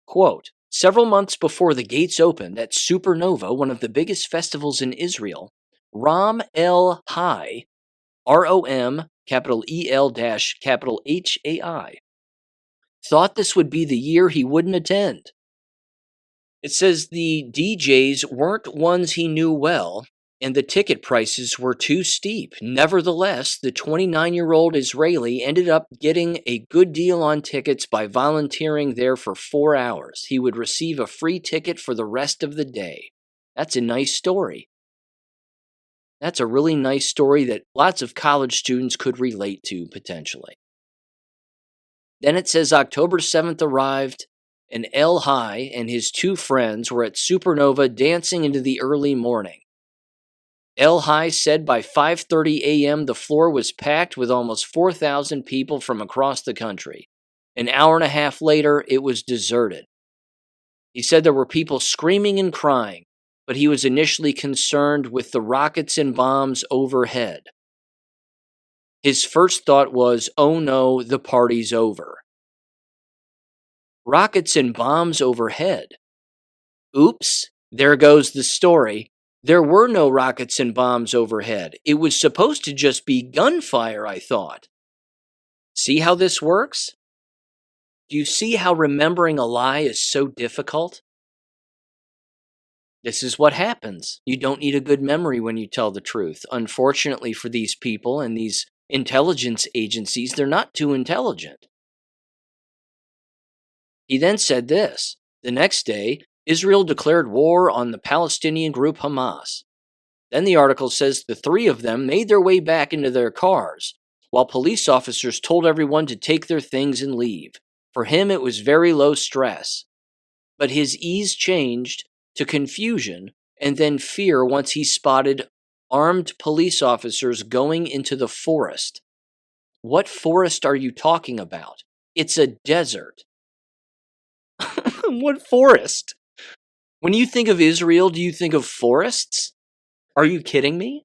Quote, several months before the gates opened at Supernova, one of the biggest festivals in Israel, Ram El Hai, R-O-M, capital E-L dash capital H-A-I, thought this would be the year he wouldn't attend. It says the DJs weren't ones he knew well, and the ticket prices were too steep. Nevertheless, the 29-year-old Israeli ended up getting a good deal on tickets by volunteering there for 4 hours. He would receive a free ticket for the rest of the day. That's a nice story. That's a really nice story that lots of college students could relate to, potentially. Then it says October 7th arrived, and El High and his 2 friends were at Supernova dancing into the early morning. El High said by 5:30 a.m. the floor was packed with almost 4,000 people from across the country. An hour and a half later, it was deserted. He said there were people screaming and crying, but he was initially concerned with the rockets and bombs overhead. His first thought was, oh no, the party's over. Rockets and bombs overhead. Oops, there goes the story. There were no rockets and bombs overhead. It was supposed to just be gunfire, I thought. See how this works? Do you see how remembering a lie is so difficult? This is what happens. You don't need a good memory when you tell the truth. Unfortunately for these people and these intelligence agencies, they're not too intelligent. He then said this. The next day, Israel declared war on the Palestinian group Hamas. Then the article says the 3 of them made their way back into their cars, while police officers told everyone to take their things and leave. For him, it was very low stress. But his ease changed to confusion and then fear once he spotted armed police officers going into the forest. What forest are you talking about? It's a desert. What forest? When you think of Israel, do you think of forests? Are you kidding me?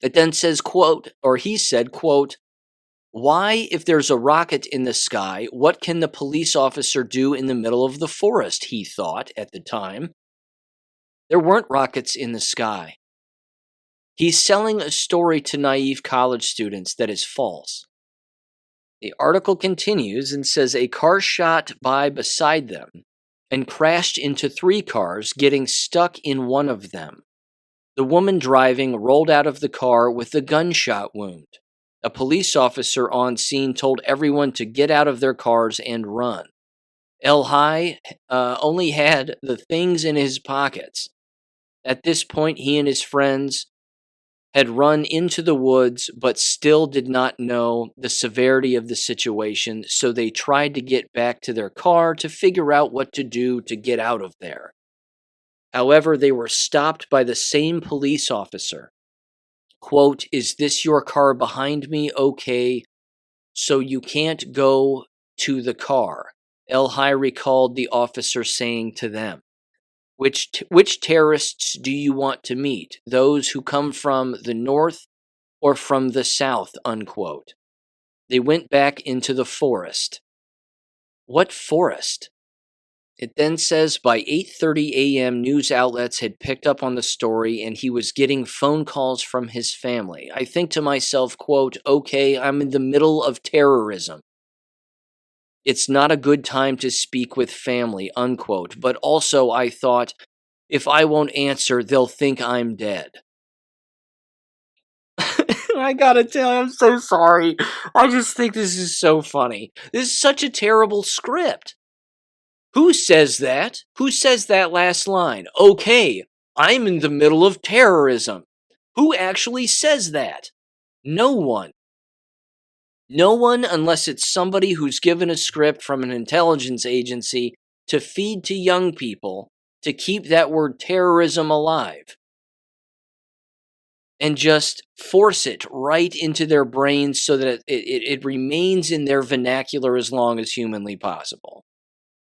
It then says, quote, or he said, quote, why, if there's a rocket in the sky, what can the police officer do in the middle of the forest, he thought at the time. There weren't rockets in the sky. He's selling a story to naive college students that is false. The article continues and says a car shot by beside them and crashed into 3 cars, getting stuck in one of them. The woman driving rolled out of the car with a gunshot wound. A police officer on scene told everyone to get out of their cars and run. El High only had the things in his pockets. At this point, he and his friends had run into the woods, but still did not know the severity of the situation, so they tried to get back to their car to figure out what to do to get out of there. However, they were stopped by the same police officer. Quote, is this your car behind me? Okay, so you can't go to the car. El High recalled the officer saying to them, which terrorists do you want to meet? Those who come from the north or from the south, unquote. They went back into the forest. What forest? It then says by 8:30 a.m. news outlets had picked up on the story and he was getting phone calls from his family. I think to myself, quote, okay, I'm in the middle of terrorism. It's not a good time to speak with family, unquote. But also I thought, if I won't answer, they'll think I'm dead. I gotta tell you, I'm so sorry. I just think this is so funny. This is such a terrible script. Who says that? Who says that last line? Okay, I'm in the middle of terrorism. Who actually says that? No one. No one, unless it's somebody who's given a script from an intelligence agency to feed to young people to keep that word terrorism alive. And just force it right into their brains so that it remains in their vernacular as long as humanly possible.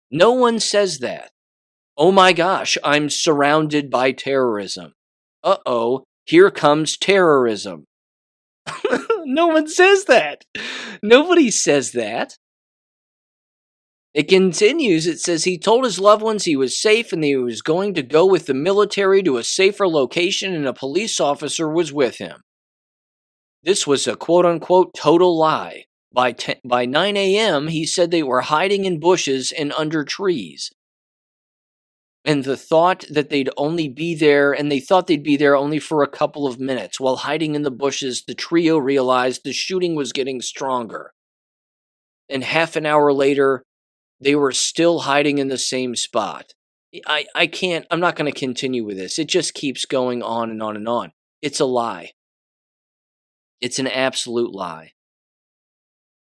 No one says that. Oh my gosh, I'm surrounded by terrorism. Uh-oh, here comes terrorism. No one says that. Nobody says that. It continues, it says he told his loved ones he was safe and he was going to go with the military to a safer location and a police officer was with him. This was a quote-unquote total lie. By 9 a.m., he said they were hiding in bushes and under trees. And the thought that they'd only be there, and they thought they'd be there only for a couple of minutes, while hiding in the bushes, the trio realized the shooting was getting stronger. And half an hour later, they were still hiding in the same spot. I can't, I'm not going to continue with this. It just keeps going on and on and on. It's a lie. It's an absolute lie.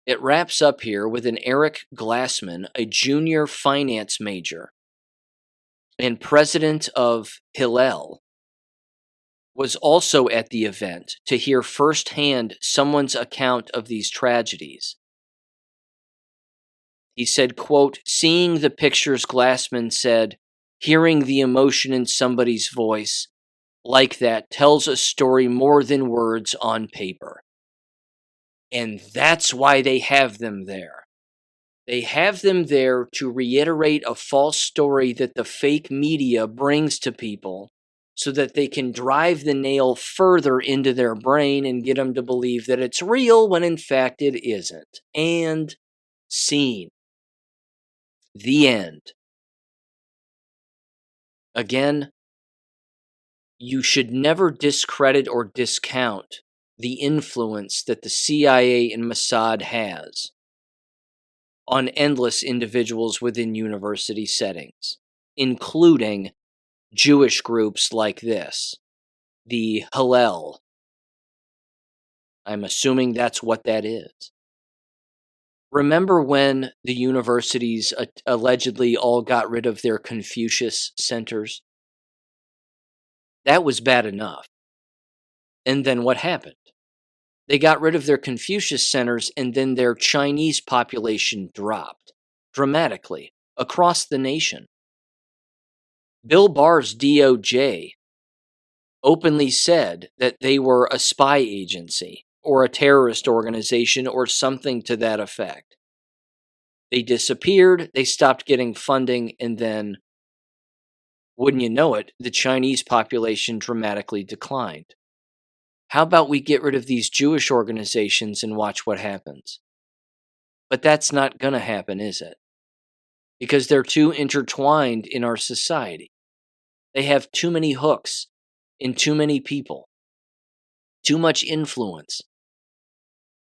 It wraps up here with an Eric Glassman, a junior finance major and president of Hillel, was also at the event to hear firsthand someone's account of these tragedies. He said, quote, "Seeing the pictures," Glassman said, "hearing the emotion in somebody's voice like that tells a story more than words on paper." And that's why they have them there. They have them there to reiterate a false story that the fake media brings to people so that they can drive the nail further into their brain and get them to believe that it's real when in fact it isn't. And scene. The end. Again, you should never discredit or discount the influence that the CIA and Mossad has on endless individuals within university settings, including Jewish groups like this, the Hillel. I'm assuming that's what that is. Remember when the universities allegedly all got rid of their Confucius centers? That was bad enough. And then what happened? They got rid of their Confucius centers, and then their Chinese population dropped dramatically across the nation. Bill Barr's DOJ openly said that they were a spy agency or a terrorist organization or something to that effect. They disappeared, they stopped getting funding, and then, wouldn't you know it, the Chinese population dramatically declined. How about we get rid of these Jewish organizations and watch what happens? But that's not going to happen, is it? Because they're too intertwined in our society. They have too many hooks in too many people, too much influence.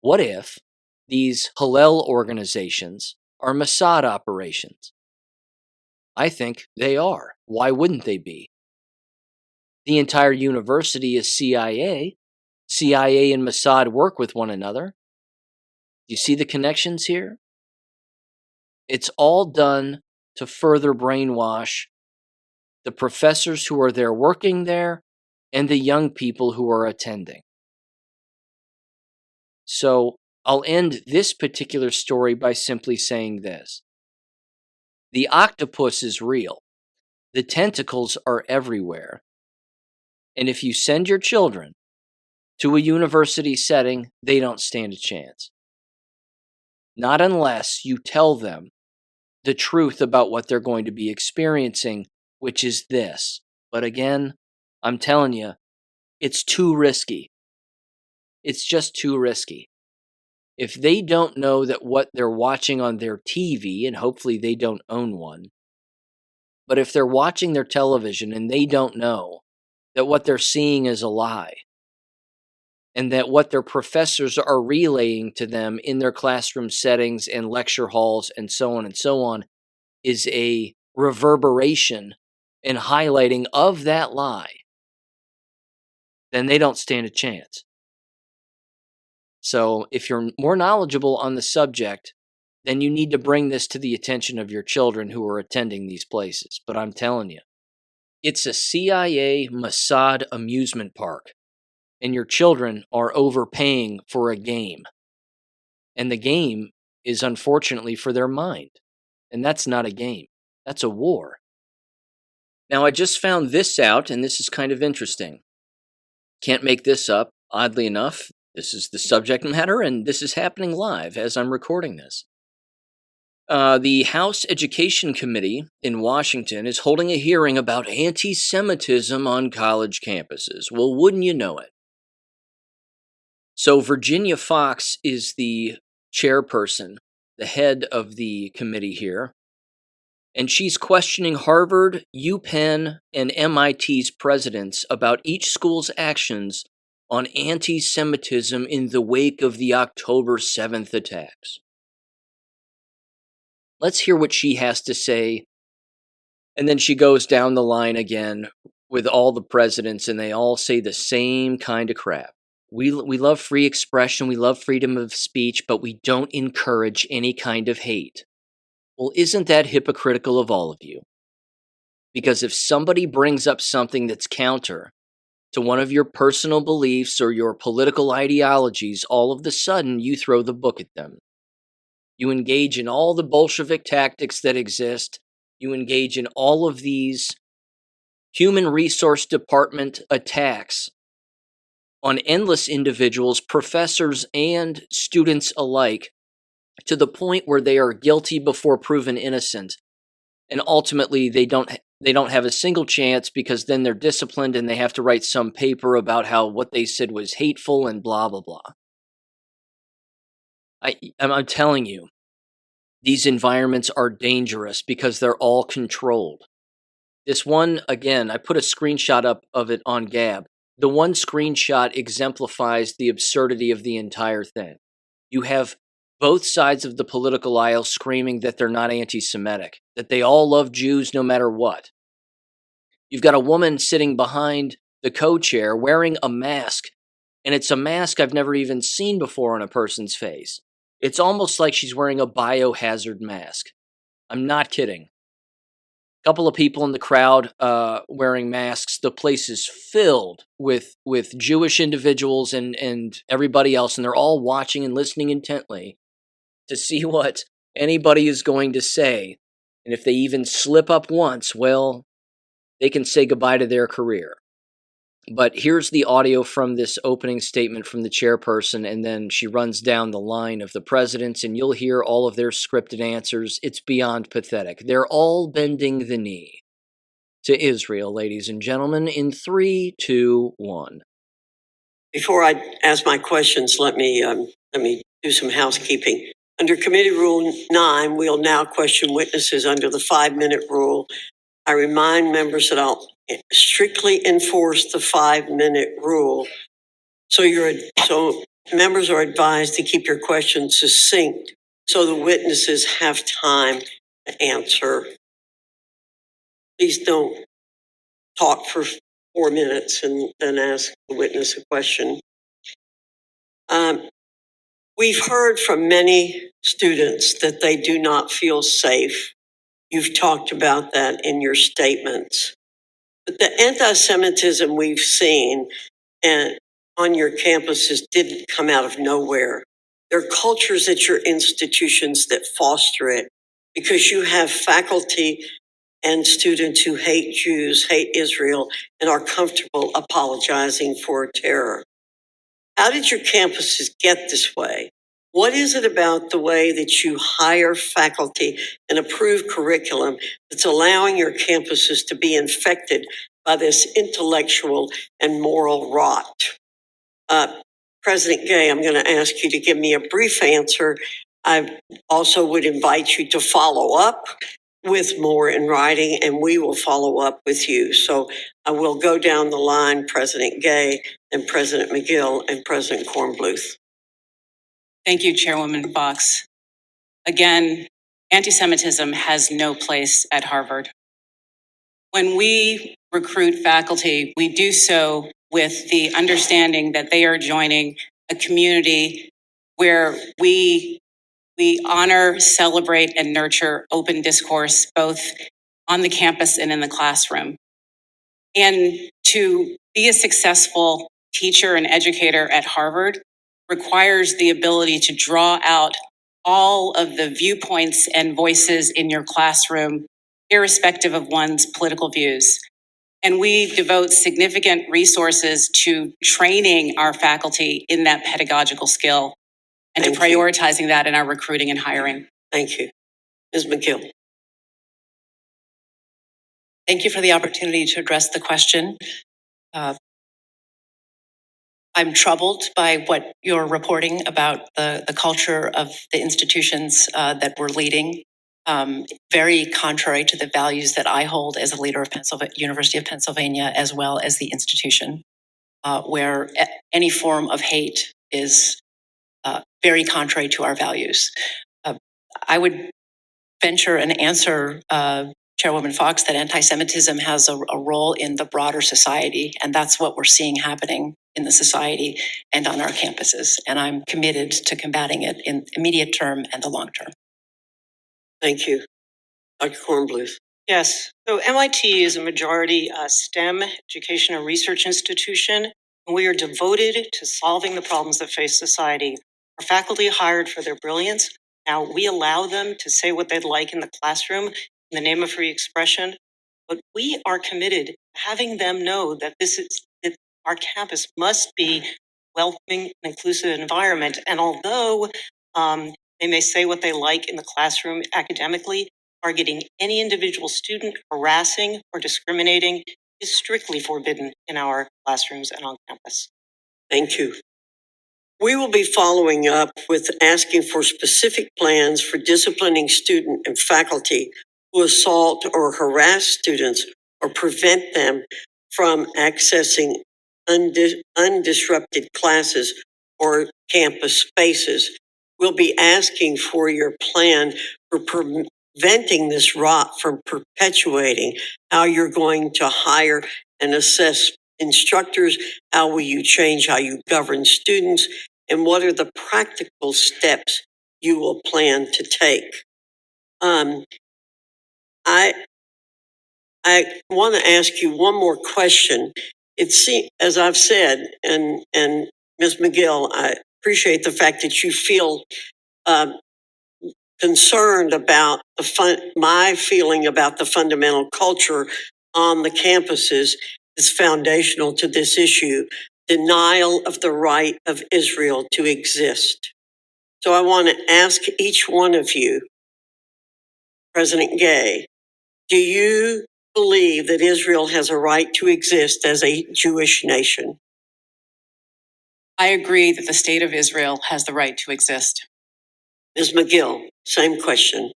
What if these Hillel organizations are Mossad operations? I think they are. Why wouldn't they be? The entire university is CIA. CIA and Mossad work with one another. You see the connections here? It's all done to further brainwash the professors who are there working there and the young people who are attending. So I'll end this particular story by simply saying this. The octopus is real. The tentacles are everywhere. And if you send your children to a university setting, they don't stand a chance. Not unless you tell them the truth about what they're going to be experiencing, which is this. But again, I'm telling you, it's too risky. It's just too risky. If they don't know that what they're watching on their TV, and hopefully they don't own one, but if they're watching their television and they don't know that what they're seeing is a lie, and that what their professors are relaying to them in their classroom settings and lecture halls and so on is a reverberation and highlighting of that lie, then they don't stand a chance. So if you're more knowledgeable on the subject, then you need to bring this to the attention of your children who are attending these places. But I'm telling you, it's a CIA Mossad amusement park, and your children are overpaying for a game. And the game is unfortunately for their mind. And that's not a game. That's a war. Now, I just found this out, and this is kind of interesting. Can't make this up. Oddly enough, this is the subject matter, and this is happening live as I'm recording this. The House Education Committee in Washington is holding a hearing about anti-Semitism on college campuses. Well, wouldn't you know it? So Virginia Fox is the chairperson, the head of the committee here. And she's questioning Harvard, UPenn, and MIT's presidents about each school's actions on anti Semitism in the wake of the October 7th attacks. Let's hear what she has to say. And then she goes down the line again with all the presidents, and they all say the same kind of crap. We love free expression, we love freedom of speech, but we don't encourage any kind of hate. Well, isn't that hypocritical of all of you? Because if somebody brings up something that's counter to one of your personal beliefs or your political ideologies, all of a sudden you throw the book at them. You engage in all the Bolshevik tactics that exist. You engage in all of these human resource department attacks on endless individuals, professors and students alike, to the point where they are guilty before proven innocent. And ultimately they don't have a single chance, because then they're disciplined and they have to write some paper about how what they said was hateful and blah blah blah. I'm telling you, these environments are dangerous because they're all controlled. This one, again, I put a screenshot up of it on Gab. The one screenshot exemplifies the absurdity of the entire thing. You have both sides of the political aisle screaming that they're not anti-Semitic, that they all love Jews no matter what. You've got a woman sitting behind the co-chair wearing a mask, and it's a mask I've never even seen before on a person's face. It's almost like she's wearing a biohazard mask. I'm not kidding. A couple of people in the crowd wearing masks. The place is filled with Jewish individuals and everybody else, and they're all watching and listening intently to see what anybody is going to say. And if they even slip up once, well, they can say goodbye to their career. But here's the audio from this opening statement from the chairperson, and then she runs down the line of the presidents, and you'll hear all of their scripted answers. It's beyond pathetic. They're all bending the knee to Israel, ladies and gentlemen, in 3, 2, 1. Before I ask my questions, let me do some housekeeping. Under Committee Rule 9, we'll now question witnesses under the 5-minute rule. I remind members that I'll strictly enforce the 5-minute rule. So members are advised to keep your questions succinct so the witnesses have time to answer. Please don't talk for 4 minutes and then ask the witness a question. We've heard from many students that they do not feel safe. You've talked about that in your statements. But the anti-Semitism we've seen and on your campuses didn't come out of nowhere. There are cultures at your institutions that foster it, because you have faculty and students who hate Jews, hate Israel, and are comfortable apologizing for terror. How did your campuses get this way? What is it about the way that you hire faculty and approve curriculum that's allowing your campuses to be infected by this intellectual and moral rot? President Gay, I'm going to ask you to give me a brief answer. I also would invite you to follow up with more in writing, and we will follow up with you. So I will go down the line, President Gay, and President McGill, and President Kornbluth. Thank you, Chairwoman Fox. Again, anti-Semitism has no place at Harvard. When we recruit faculty, we do so with the understanding that they are joining a community where we honor, celebrate, and nurture open discourse, both on the campus and in the classroom. And to be a successful teacher and educator at Harvard requires the ability to draw out all of the viewpoints and voices in your classroom, irrespective of one's political views. And we devote significant resources to training our faculty in that pedagogical skill and to prioritizing that in our recruiting and hiring. Thank you. Ms. McGill. Thank you for the opportunity to address the question. I'm troubled by what you're reporting about the culture of the institutions that we're leading. very contrary to the values that I hold as a leader of University of Pennsylvania, as well as the institution, where any form of hate is very contrary to our values. I would venture and answer Chairwoman Fox that anti-Semitism has a role in the broader society, and that's what we're seeing happening in the society and on our campuses. And I'm committed to combating it in immediate term and the long term. Thank you. Dr. Kornbluth. Yes. So MIT is a majority STEM education and research institution, and we are devoted to solving the problems that face society. Our faculty are hired for their brilliance. Now, we allow them to say what they'd like in the classroom in the name of free expression, but we are committed to having them know that that our campus must be welcoming and inclusive environment. And although they may say what they like in the classroom academically, targeting any individual student, harassing or discriminating is strictly forbidden in our classrooms and on campus. Thank you. We will be following up with asking for specific plans for disciplining student and faculty who assault or harass students or prevent them from accessing undisrupted classes or campus spaces. We'll be asking for your plan for preventing this rot from perpetuating, how you're going to hire and assess instructors, how will you change how you govern students, and what are the practical steps you will plan to take. I want to ask you one more question. As I've said, and Ms. McGill, I appreciate the fact that you feel concerned about my feeling about the fundamental culture on the campuses is foundational to this issue, denial of the right of Israel to exist. So I want to ask each one of you, President Gay, do you believe that Israel has a right to exist as a Jewish nation? I agree that the state of Israel has the right to exist. Ms. McGill, same question.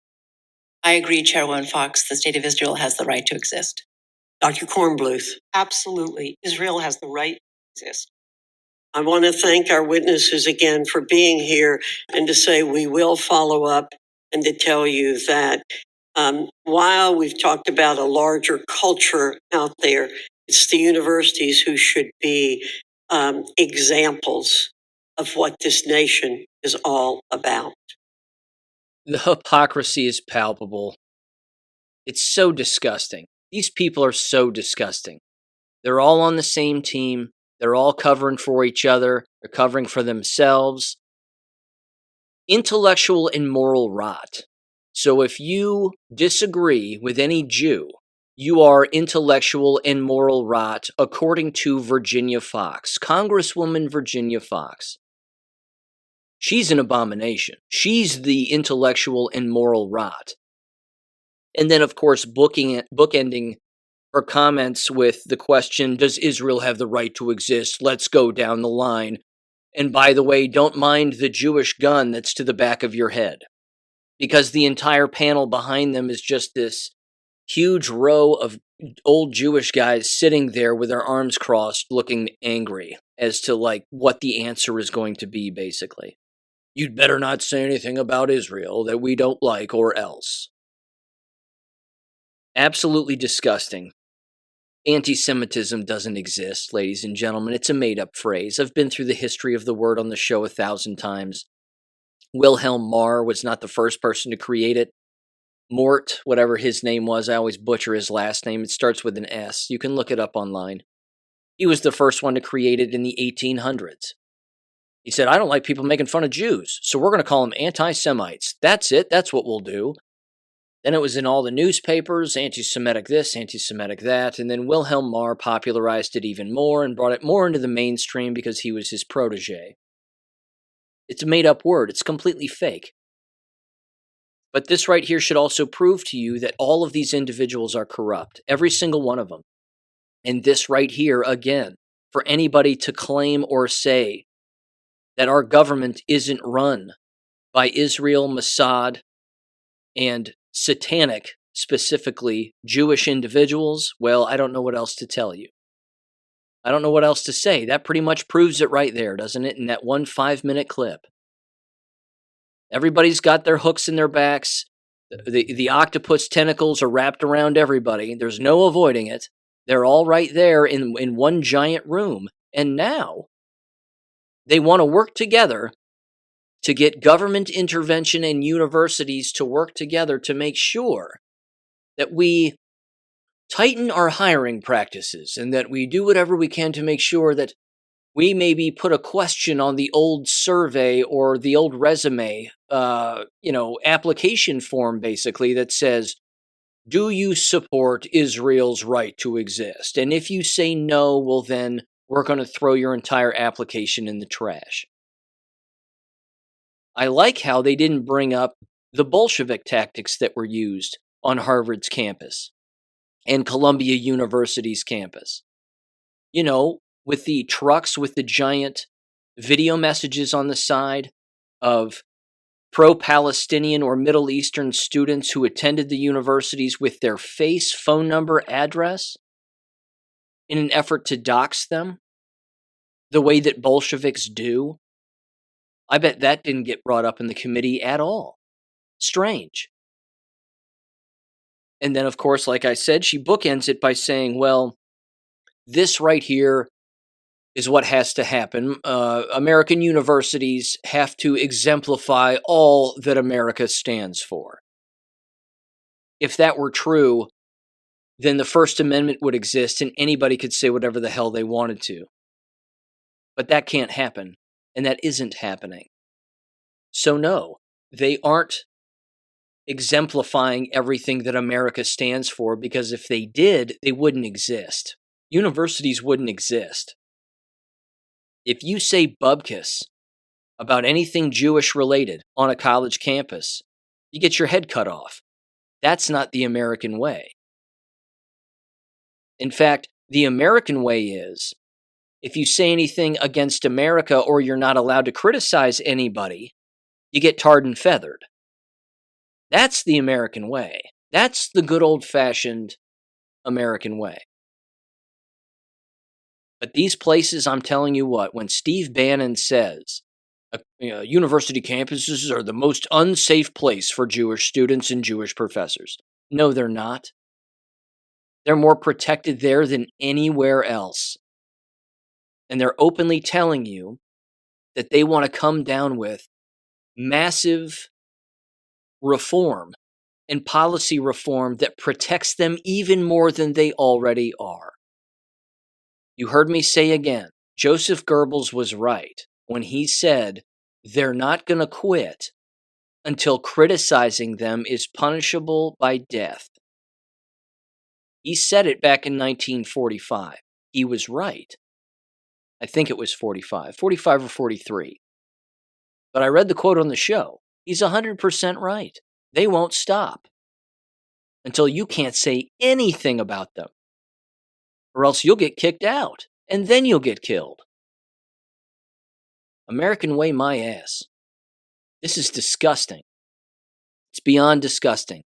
I agree, Chairwoman Fox, the state of Israel has the right to exist. Dr. Kornbluth. Absolutely. Israel has the right to exist. I want to thank our witnesses again for being here and to say we will follow up and to tell you that while we've talked about a larger culture out there, it's the universities who should be examples of what this nation is all about. The hypocrisy is palpable. It's so disgusting. These people are so disgusting. They're all on the same team. They're all covering for each other. They're covering for themselves. Intellectual and moral rot. So if you disagree with any Jew, you are intellectual and moral rot, according to Virginia Fox, Congresswoman Virginia Fox. She's an abomination. She's the intellectual and moral rot. And then, of course, bookending her comments with the question, does Israel have the right to exist? Let's go down the line. And by the way, don't mind the Jewish gun that's to the back of your head, because the entire panel behind them is just this huge row of old Jewish guys sitting there with their arms crossed, looking angry as to like what the answer is going to be, basically. You'd better not say anything about Israel that we don't like, or else. Absolutely disgusting. Anti-Semitism doesn't exist, ladies and gentlemen. It's a made-up phrase. I've been through the history of the word on the show 1,000 times. Wilhelm Marr was not the first person to create it. Mort, whatever his name was, I always butcher his last name. It starts with an S. You can look it up online. He was the first one to create it in the 1800s. He said, I don't like people making fun of Jews, so we're going to call them anti-Semites. That's it. That's what we'll do. Then it was in all the newspapers, anti-Semitic this, anti-Semitic that, and then Wilhelm Marr popularized it even more and brought it more into the mainstream because he was his protege. It's a made-up word. It's completely fake. But this right here should also prove to you that all of these individuals are corrupt, every single one of them. And this right here, again, for anybody to claim or say that our government isn't run by Israel, Mossad, and satanic, specifically Jewish individuals, well, I don't know what else to tell you. I don't know what else to say. That pretty much proves it right there, doesn't it? In that 1 5-minute clip. Everybody's got their hooks in their backs. The octopus tentacles are wrapped around everybody. There's no avoiding it. They're all right there in one giant room. And now they want to work together to get government intervention and universities to work together to make sure that we tighten our hiring practices and that we do whatever we can to make sure that we maybe put a question on the old survey or the old resume, application form basically that says, do you support Israel's right to exist? And if you say no, well then we're going to throw your entire application in the trash. I like how they didn't bring up the Bolshevik tactics that were used on Harvard's campus and Columbia University's campus. You know, with the trucks with the giant video messages on the side of pro-Palestinian or Middle Eastern students who attended the universities with their face, phone number, address in an effort to dox them the way that Bolsheviks do. I bet that didn't get brought up in the committee at all. Strange. And then, of course, like I said, she bookends it by saying, well, this right here is what has to happen. American universities have to exemplify all that America stands for. If that were true, then the First Amendment would exist and anybody could say whatever the hell they wanted to. But that can't happen, and that isn't happening. So no, they aren't exemplifying everything that America stands for, because if they did, they wouldn't exist. Universities wouldn't exist. If you say bubkiss about anything Jewish related on a college campus, you get your head cut off. That's not the American way. In fact, the American way is, if you say anything against America or you're not allowed to criticize anybody, you get tarred and feathered. That's the American way. That's the good old-fashioned American way. But these places, I'm telling you what, when Steve Bannon says, university campuses are the most unsafe place for Jewish students and Jewish professors. No, they're not. They're more protected there than anywhere else. And they're openly telling you that they want to come down with massive reform and policy reform that protects them even more than they already are. You heard me say again, Joseph Goebbels was right when he said they're not going to quit until criticizing them is punishable by death. He said it back in 1945. He was right. I think it was 45 or 43. But I read the quote on the show. He's 100% right. They won't stop until you can't say anything about them, or else you'll get kicked out, and then you'll get killed. American way my ass. This is disgusting. It's beyond disgusting.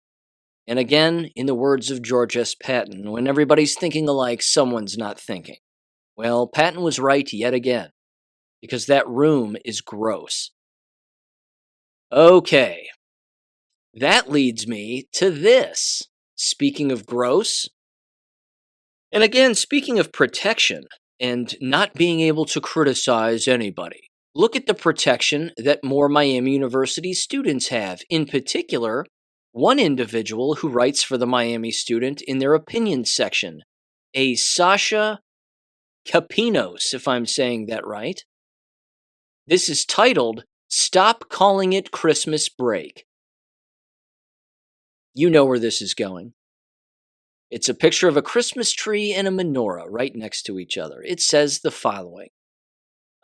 And again, in the words of George S. Patton, when everybody's thinking alike, someone's not thinking. Well, Patton was right yet again, because that room is gross. Okay, that leads me to this. Speaking of gross, and again, speaking of protection and not being able to criticize anybody, look at the protection that more Miami University students have. In particular, one individual who writes for the Miami Student in their opinions section, a Sasha Capinos, if I'm saying that right. This is titled, Stop Calling It Christmas Break. You know where this is going. It's a picture of a Christmas tree and a menorah right next to each other. It says the following.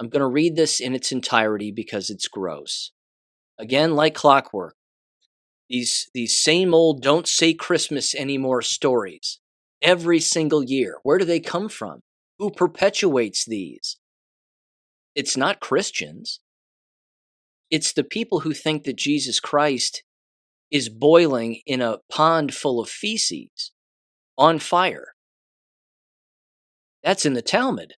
I'm going to read this in its entirety because it's gross. Again, like clockwork, these same old don't say Christmas anymore stories. Every single year. Where do they come from? Who perpetuates these? It's not Christians. It's the people who think that Jesus Christ is boiling in a pond full of feces on fire. That's in the Talmud.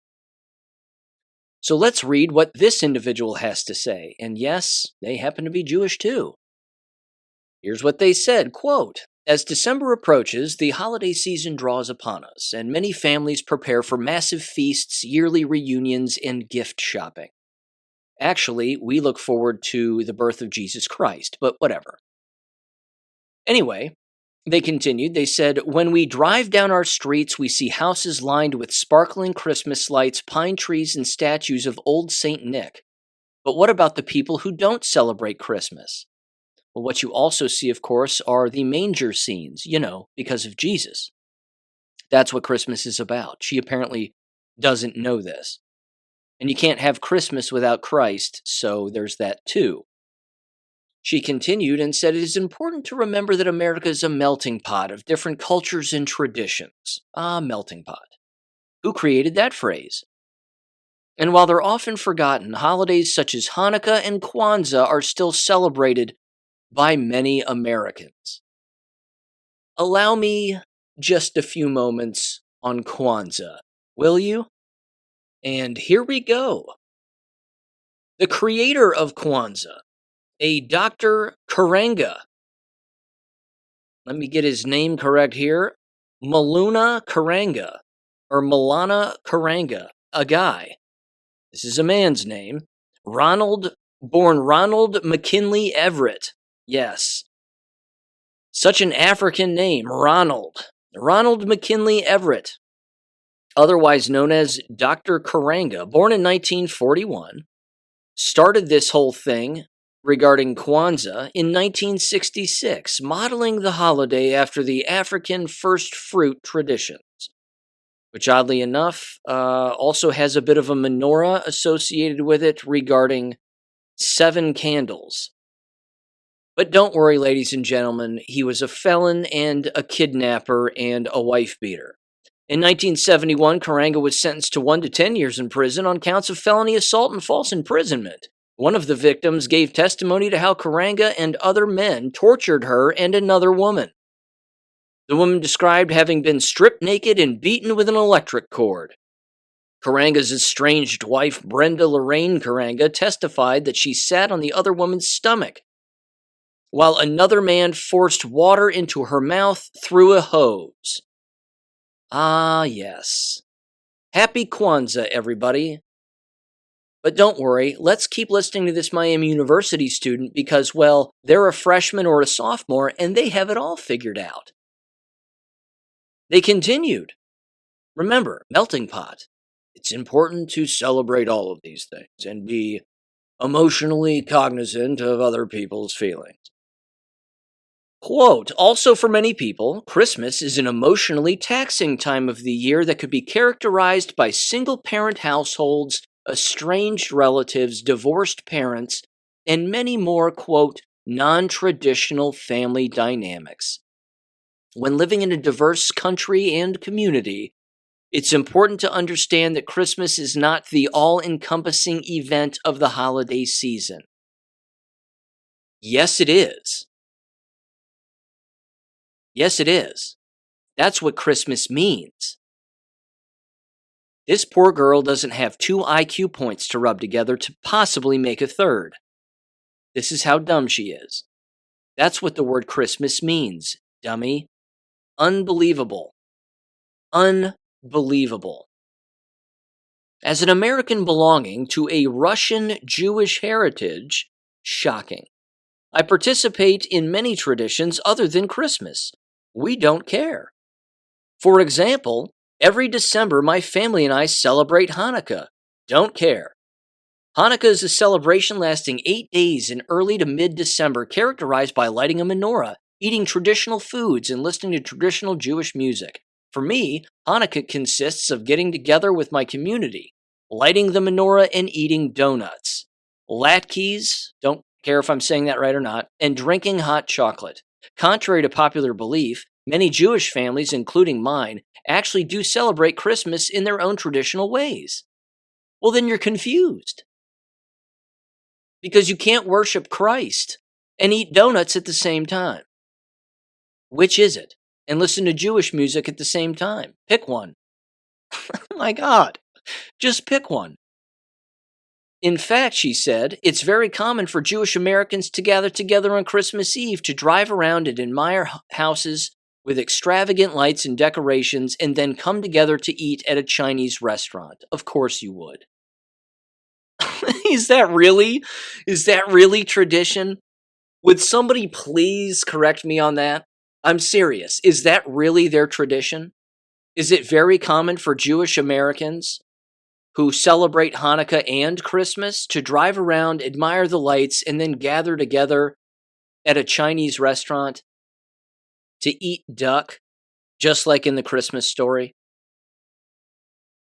So let's read what this individual has to say. And yes, they happen to be Jewish too. Here's what they said, quote, "As December approaches, the holiday season draws upon us, and many families prepare for massive feasts, yearly reunions, and gift shopping. Actually, we look forward to the birth of Jesus Christ, but whatever. Anyway, they continued, they said, when we drive down our streets, we see houses lined with sparkling Christmas lights, pine trees, and statues of old Saint Nick. But what about the people who don't celebrate Christmas? Well, what you also see, of course, are the manger scenes, because of Jesus. That's what Christmas is about. She apparently doesn't know this. And you can't have Christmas without Christ, so there's that too. She continued and said, it is important to remember that America is a melting pot of different cultures and traditions. Ah, melting pot. Who created that phrase? And while they're often forgotten, holidays such as Hanukkah and Kwanzaa are still celebrated by many Americans. Allow me just a few moments on Kwanzaa, will you? And here we go. The creator of Kwanzaa, a Dr. Karanga. Let me get his name correct here. Maluna Karanga, or Malana Karanga, a guy. This is a man's name. Born Ronald McKinley Everett. Yes. Such an African name, Ronald. Ronald McKinley Everett, otherwise known as Dr. Karanga, born in 1941, started this whole thing regarding Kwanzaa in 1966, modeling the holiday after the African first fruit traditions, which oddly enough also has a bit of a menorah associated with it regarding 7 candles. But don't worry, ladies and gentlemen, he was a felon and a kidnapper and a wife beater. In 1971, Karanga was sentenced to 1 to 10 years in prison on counts of felony assault and false imprisonment. One of the victims gave testimony to how Karanga and other men tortured her and another woman. The woman described having been stripped naked and beaten with an electric cord. Karanga's estranged wife, Brenda Lorraine Karanga, testified that she sat on the other woman's stomach, while another man forced water into her mouth through a hose. Ah, yes. Happy Kwanzaa, everybody. But don't worry, let's keep listening to this Miami University student because, well, they're a freshman or a sophomore and they have it all figured out. They continued. Remember, melting pot. It's important to celebrate all of these things and be emotionally cognizant of other people's feelings. Quote, also for many people, Christmas is an emotionally taxing time of the year that could be characterized by single-parent households, estranged relatives, divorced parents, and many more, quote, non-traditional family dynamics. When living in a diverse country and community, it's important to understand that Christmas is not the all-encompassing event of the holiday season. Yes, it is. Yes, it is. That's what Christmas means. This poor girl doesn't have 2 IQ points to rub together to possibly make a third. This is how dumb she is. That's what the word Christmas means, dummy. Unbelievable. Unbelievable. As an American belonging to a Russian Jewish heritage, shocking. I participate in many traditions other than Christmas. We don't care. For example, every December my family and I celebrate Hanukkah. Don't care. Hanukkah is a celebration lasting 8 days in early to mid-December, characterized by lighting a menorah, eating traditional foods, and listening to traditional Jewish music. For me, Hanukkah consists of getting together with my community, lighting the menorah and eating donuts, latkes, don't care if I'm saying that right or not, and drinking hot chocolate. Contrary to popular belief, many Jewish families, including mine, actually do celebrate Christmas in their own traditional ways. Well, then you're confused. Because you can't worship Christ and eat donuts at the same time? Which is it? And listen to Jewish music at the same time. Pick one. My God, just pick one. In fact, she said, it's very common for Jewish Americans to gather together on Christmas Eve to drive around and admire houses with extravagant lights and decorations and then come together to eat at a Chinese restaurant. Of course you would. Is that really tradition? Would somebody please correct me on that? I'm serious. Is that really their tradition? Is it very common for Jewish Americans who celebrate Hanukkah and Christmas to drive around, admire the lights, and then gather together at a Chinese restaurant to eat duck, just like in the Christmas Story?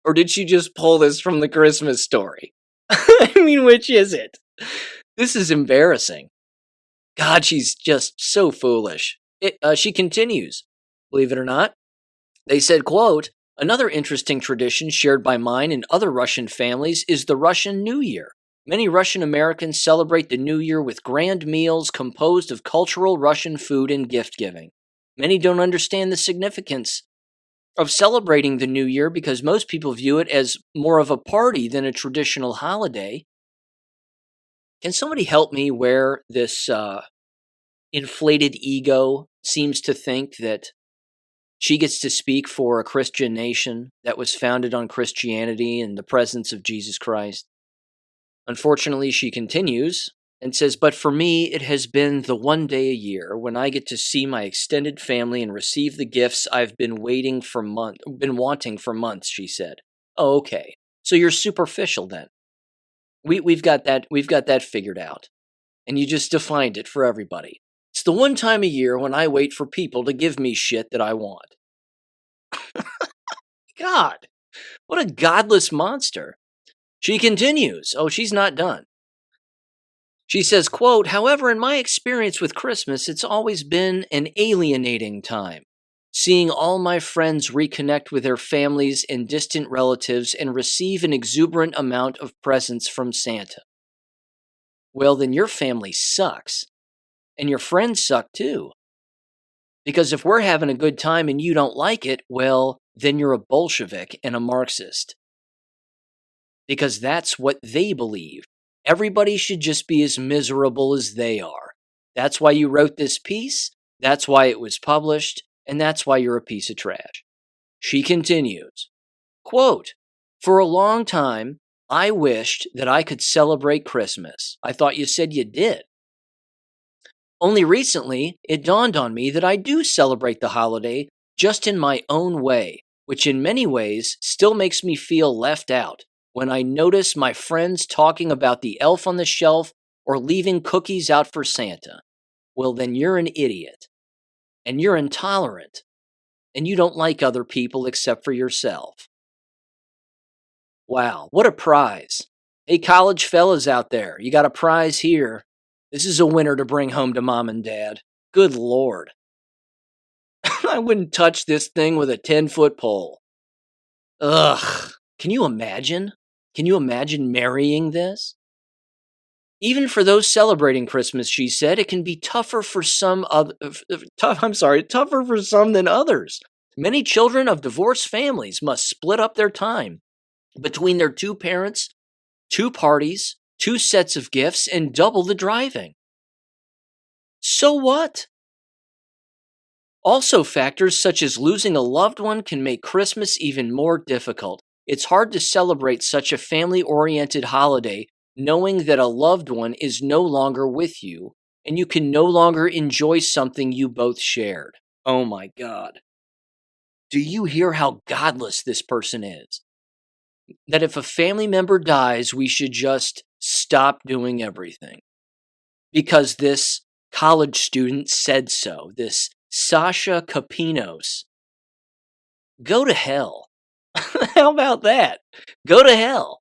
Or did she just pull this from the Christmas Story? I mean, which is it? This is embarrassing. God, she's just so foolish. She continues, believe it or not. They said, quote, another interesting tradition shared by mine and other Russian families is the Russian New Year. Many Russian Americans celebrate the New Year with grand meals composed of cultural Russian food and gift giving. Many don't understand the significance of celebrating the New Year because most people view it as more of a party than a traditional holiday. Can somebody help me where this inflated ego seems to think that she gets to speak for a Christian nation that was founded on Christianity and the presence of Jesus Christ? Unfortunately, she continues and says, but for me, it has been the one day a year when I get to see my extended family and receive the gifts I've been wanting for months, she said. Oh, okay. So you're superficial then. We've got that figured out. And you just defined it for everybody. It's the one time a year when I wait for people to give me shit that I want. God, what a godless monster. She continues. Oh, she's not done. She says, quote, however, in my experience with Christmas, it's always been an alienating time. Seeing all my friends reconnect with their families and distant relatives and receive an exuberant amount of presents from Santa. Well, then your family sucks. And your friends suck too. Because if we're having a good time and you don't like it, well, then you're a Bolshevik and a Marxist. Because that's what they believe. Everybody should just be as miserable as they are. That's why you wrote this piece, that's why it was published, and that's why you're a piece of trash. She continues, quote, for a long time, I wished that I could celebrate Christmas. I thought you said you did. Only recently, it dawned on me that I do celebrate the holiday just in my own way, which in many ways still makes me feel left out when I notice my friends talking about the elf on the shelf or leaving cookies out for Santa. Well, then you're an idiot, and you're intolerant, and you don't like other people except for yourself. Wow, what a prize. Hey, college fellas out there, you got a prize here. This is a winner to bring home to mom and dad. Good Lord. I wouldn't touch this thing with a 10-foot pole. Ugh. Can you imagine? Can you imagine marrying this? Even for those celebrating Christmas, she said, it can be tougher for some than others. Many children of divorced families must split up their time between their two parents, two parties, two sets of gifts, and double the driving. So what? Also, factors such as losing a loved one can make Christmas even more difficult. It's hard to celebrate such a family-oriented holiday knowing that a loved one is no longer with you, and you can no longer enjoy something you both shared. Oh my God. Do you hear how godless this person is? That if a family member dies, we should just stop doing everything. Because this college student said so, this Sasha Kapinos. Go to hell. How about that? Go to hell.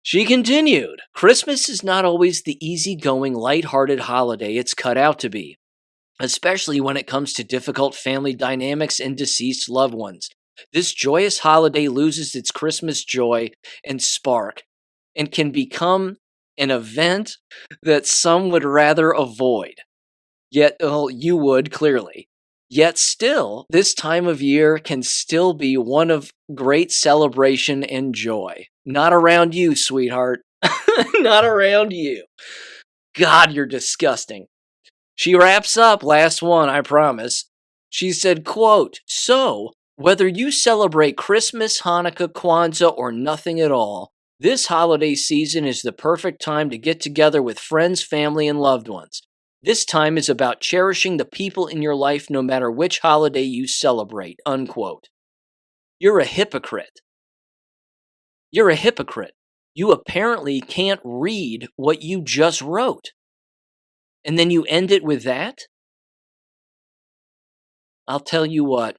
She continued, Christmas is not always the easygoing, lighthearted holiday it's cut out to be, especially when it comes to difficult family dynamics and deceased loved ones. This joyous holiday loses its Christmas joy and spark and can become an event that some would rather avoid. Yet, well, you would, clearly. Yet still, this time of year can still be one of great celebration and joy. Not around you, sweetheart. Not around you. God, you're disgusting. She wraps up, last one, I promise. She said, quote, "So, whether you celebrate Christmas, Hanukkah, Kwanzaa, or nothing at all, this holiday season is the perfect time to get together with friends, family, and loved ones. This time is about cherishing the people in your life no matter which holiday you celebrate," unquote. You're a hypocrite. You're a hypocrite. You apparently can't read what you just wrote. And then you end it with that? I'll tell you what,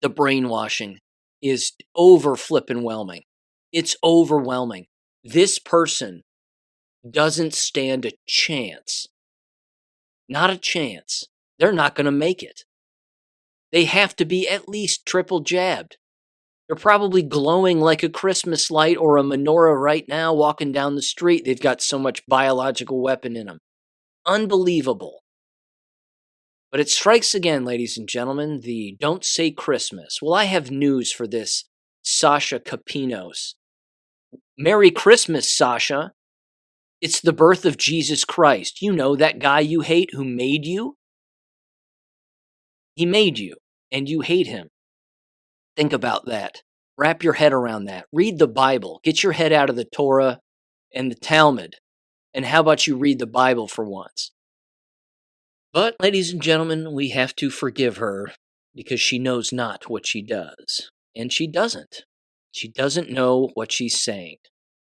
the brainwashing is over flippin' whelming. It's overwhelming. This person doesn't stand a chance. Not a chance. They're not going to make it. They have to be at least triple jabbed. They're probably glowing like a Christmas light or a menorah right now walking down the street. They've got so much biological weapon in them. Unbelievable. But it strikes again, ladies and gentlemen, the "don't say Christmas." Well, I have news for this Sasha Kapinos. Merry Christmas, Sasha. It's the birth of Jesus Christ. You know, that guy you hate who made you? He made you, and you hate him. Think about that. Wrap your head around that. Read the Bible. Get your head out of the Torah and the Talmud. And how about you read the Bible for once? But, ladies and gentlemen, we have to forgive her because she knows not what she does. And she doesn't. She doesn't know what she's saying.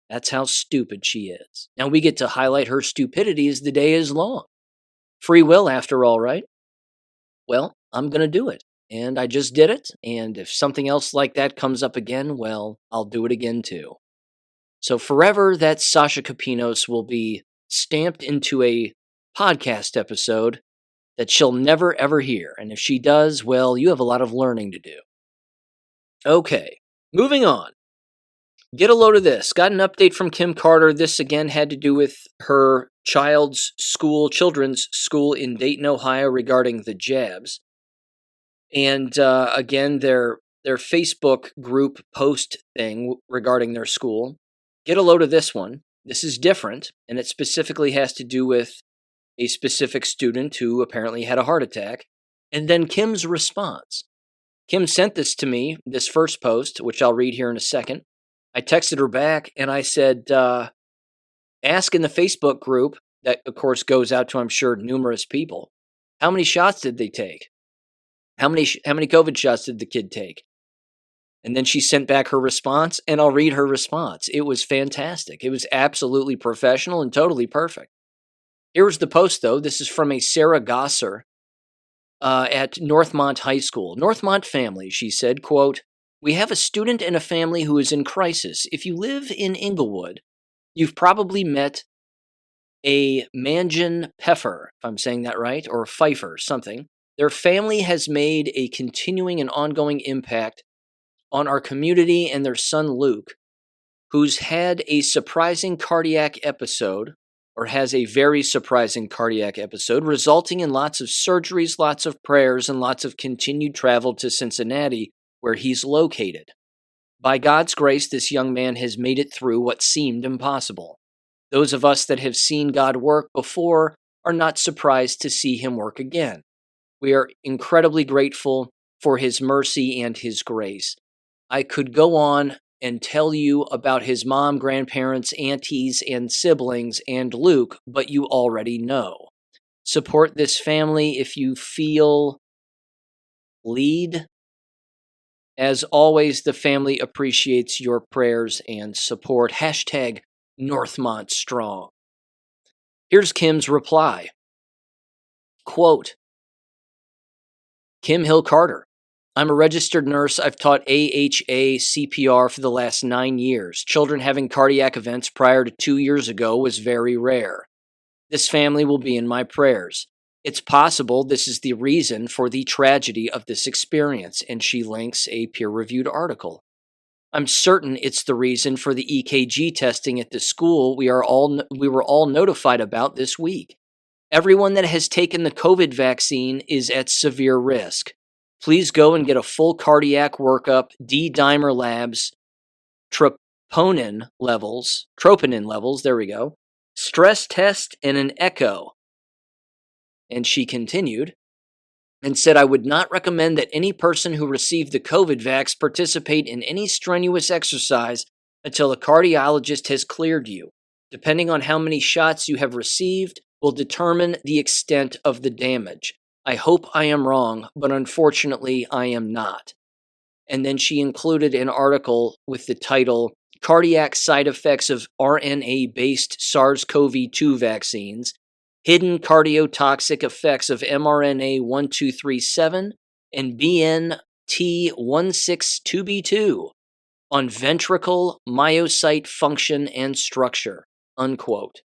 That's how stupid she is. Now we get to highlight her stupidity as the day is long. Free will, after all, right? Well, I'm going to do it. And I just did it. And if something else like that comes up again, well, I'll do it again too. So forever, that Sasha Kapinos will be stamped into a podcast episode that she'll never ever hear. And if she does, well, you have a lot of learning to do. Okay, moving on. Get a load of this. Got an update from Kim Carter. This again had to do with her children's school in Dayton, Ohio regarding the jabs. And again, their Facebook group post thing regarding their school. Get a load of this one. This is different, and it specifically has to do with a specific student who apparently had a heart attack. And then Kim's response. Kim sent this to me, this first post, which I'll read here in a second. I texted her back and I said, ask in the Facebook group, that of course goes out to, I'm sure, numerous people, how many shots did they take? How many COVID shots did the kid take? And then she sent back her response, and I'll read her response. It was fantastic. It was absolutely professional and totally perfect. Here's the post, though. This is from a Sarah Gosser at Northmont High School. Northmont family, she said, quote, "We have a student and a family who is in crisis. If you live in Inglewood, you've probably met a Manjan Pfeffer, if I'm saying that right, or Pfeiffer, something. Their family has made a continuing and ongoing impact on our community, and their son Luke, who's had a surprising cardiac episode, or has a very surprising cardiac episode, resulting in lots of surgeries, lots of prayers, and lots of continued travel to Cincinnati, where he's located. By God's grace, this young man has made it through what seemed impossible. Those of us that have seen God work before are not surprised to see him work again. We are incredibly grateful for his mercy and his grace. I could go on and tell you about his mom, grandparents, aunties, and siblings, and Luke, but you already know. Support this family if you feel lead. As always, the family appreciates your prayers and support. Hashtag Northmont Strong." Here's Kim's reply. Quote, Kim Hill Carter. "I'm a registered nurse. I've taught AHA CPR for the last 9 years. Children having cardiac events prior to 2 years ago was very rare. This family will be in my prayers. It's possible this is the reason for the tragedy of this experience," and she links a peer-reviewed article. I'm certain it's the reason for the EKG testing at the school we were all notified about this week. Everyone that has taken the COVID vaccine is at severe risk. Please go and get a full cardiac workup, D-dimer labs, troponin levels, there we go, stress test, and an echo. And she continued and said, I would not recommend that any person who received the COVID vax participate in any strenuous exercise until a cardiologist has cleared you. Depending on how many shots you have received will determine the extent of the damage. I hope I am wrong, but unfortunately I am not. And then she included an article with the title, Cardiac Side Effects of RNA-Based SARS-CoV-2 Vaccines, Hidden Cardiotoxic Effects of mRNA 1237 and BNT162b2 on ventricle myocyte function and structure, unquote.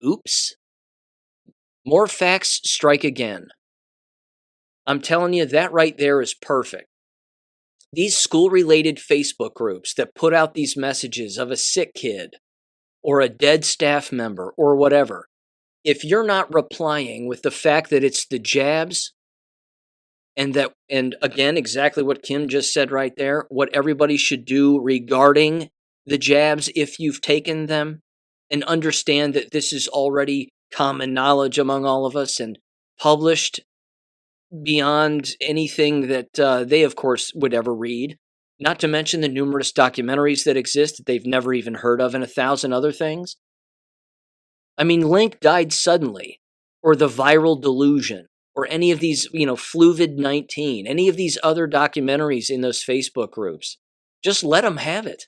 Oops. More facts strike again. I'm telling you, that right there is perfect. These school-related Facebook groups that put out these messages of a sick kid or a dead staff member or whatever, if you're not replying with the fact that it's the jabs and again, exactly what Kim just said right there, what everybody should do regarding the jabs if you've taken them, and understand that this is already common knowledge among all of us and published beyond anything that they, of course, would ever read. Not to mention the numerous documentaries that exist that they've never even heard of and 1,000 other things. I mean, Link died suddenly, or The Viral Delusion, or any of these, Fluvid-19, any of these other documentaries in those Facebook groups. Just let them have it.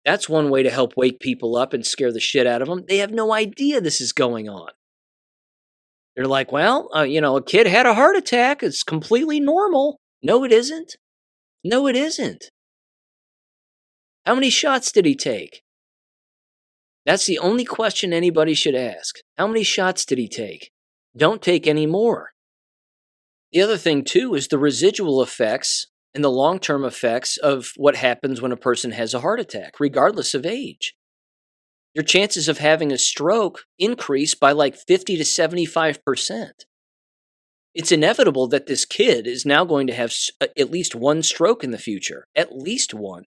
That's one way to help wake people up and scare the shit out of them. They have no idea this is going on. They're like, well, a kid had a heart attack. It's completely normal. No, it isn't. No, it isn't. How many shots did he take? That's the only question anybody should ask. How many shots did he take? Don't take any more. The other thing, too, is the residual effects and the long-term effects of what happens when a person has a heart attack, regardless of age. Your chances of having a stroke increase by like 50 to 75%. It's inevitable that this kid is now going to have at least one stroke in the future. At least one.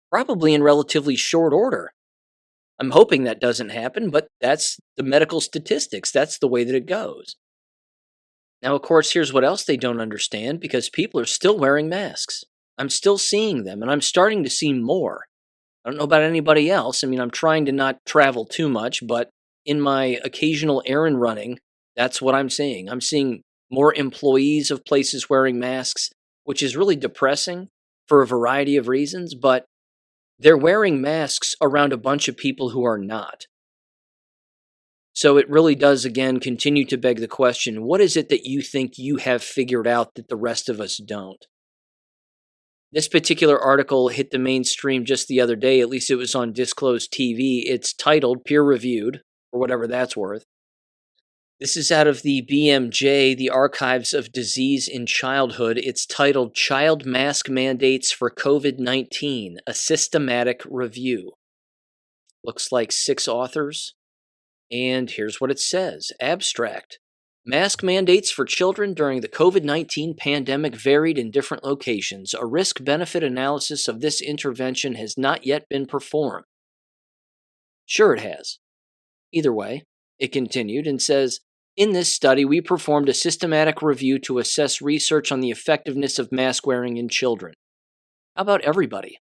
Probably in relatively short order. I'm hoping that doesn't happen, but that's the medical statistics. That's the way that it goes. Now, of course, here's what else they don't understand, because people are still wearing masks. I'm still seeing them, and I'm starting to see more. I don't know about anybody else. I mean, I'm trying to not travel too much, but in my occasional errand running, that's what I'm seeing. I'm seeing more employees of places wearing masks, which is really depressing for a variety of reasons, but they're wearing masks around a bunch of people who are not. So it really does, again, continue to beg the question, what is it that you think you have figured out that the rest of us don't? This particular article hit the mainstream just the other day, at least it was on Disclosed TV. It's titled, peer-reviewed, or whatever that's worth. This is out of the BMJ, the Archives of Disease in Childhood. It's titled, Child Mask Mandates for COVID-19, a Systematic Review. Looks like 6 authors. And here's what it says. Abstract. Mask mandates for children during the COVID-19 pandemic varied in different locations. A risk-benefit analysis of this intervention has not yet been performed. Sure it has. Either way, it continued and says, in this study, we performed a systematic review to assess research on the effectiveness of mask wearing in children. How about everybody?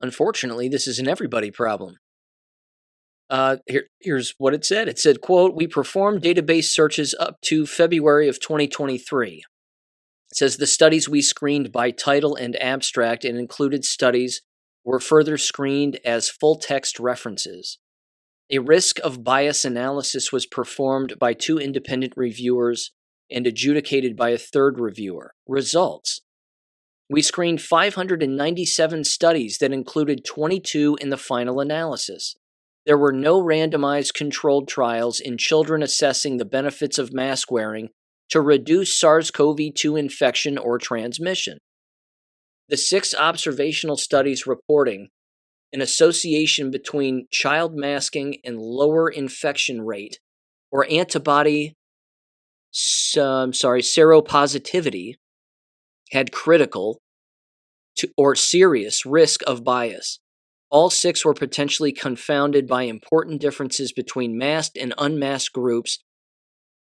Unfortunately, this is an everybody problem. Here's what it said. It said, quote, we performed database searches up to February of 2023. It says the studies we screened by title and abstract and included studies were further screened as full-text references. A risk of bias analysis was performed by 2 independent reviewers and adjudicated by a 3rd reviewer. Results. We screened 597 studies that included 22 in the final analysis. There were no randomized controlled trials in children assessing the benefits of mask wearing to reduce SARS-CoV-2 infection or transmission. The 6 observational studies reporting an association between child masking and lower infection rate or antibody seropositivity had critical or serious risk of bias. All 6 were potentially confounded by important differences between masked and unmasked groups,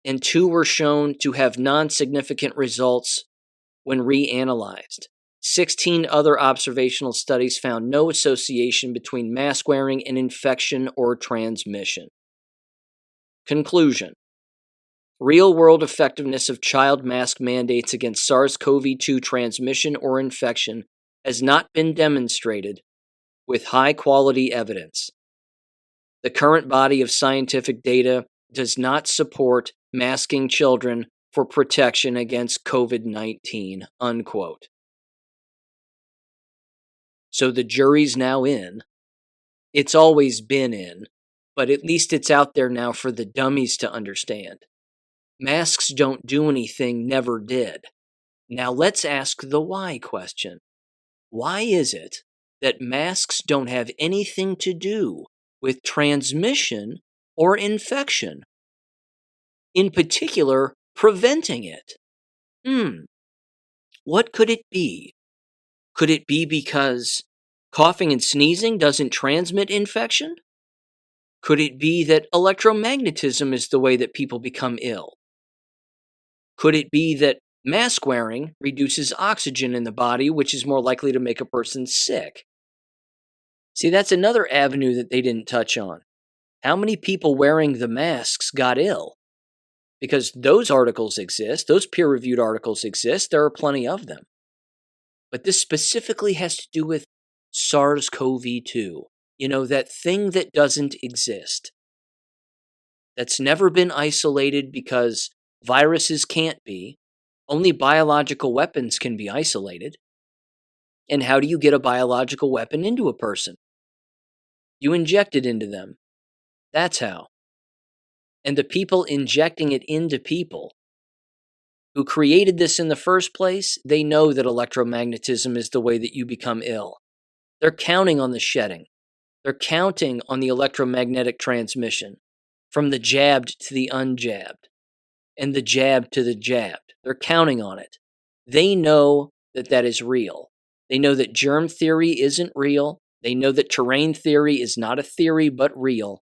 and 2 were shown to have non-significant results when reanalyzed. 16 other observational studies found no association between mask wearing and infection or transmission. Conclusion: real-world effectiveness of child mask mandates against SARS-CoV-2 transmission or infection has not been demonstrated with high-quality evidence. The current body of scientific data does not support masking children for protection against COVID-19, unquote. So the jury's now in. It's always been in, but at least it's out there now for the dummies to understand. Masks don't do anything, never did. Now let's ask the why question. Why is it that masks don't have anything to do with transmission or infection? In particular, preventing it. What could it be? Could it be because coughing and sneezing doesn't transmit infection? Could it be that electromagnetism is the way that people become ill? Could it be that mask wearing reduces oxygen in the body, which is more likely to make a person sick? See, that's another avenue that they didn't touch on. How many people wearing the masks got ill? Because those articles exist, those peer-reviewed articles exist, there are plenty of them. But this specifically has to do with SARS-CoV-2. You know, that thing that doesn't exist. That's never been isolated because viruses can't be. Only biological weapons can be isolated. And how do you get a biological weapon into a person? You inject it into them. That's how. And the people injecting it into people who created this in the first place, they know that electromagnetism is the way that you become ill. They're counting on the shedding. They're counting on the electromagnetic transmission from the jabbed to the unjabbed and the jabbed to the jabbed. They're counting on it. They know that that is real. They know that germ theory isn't real. They know that terrain theory is not a theory but real.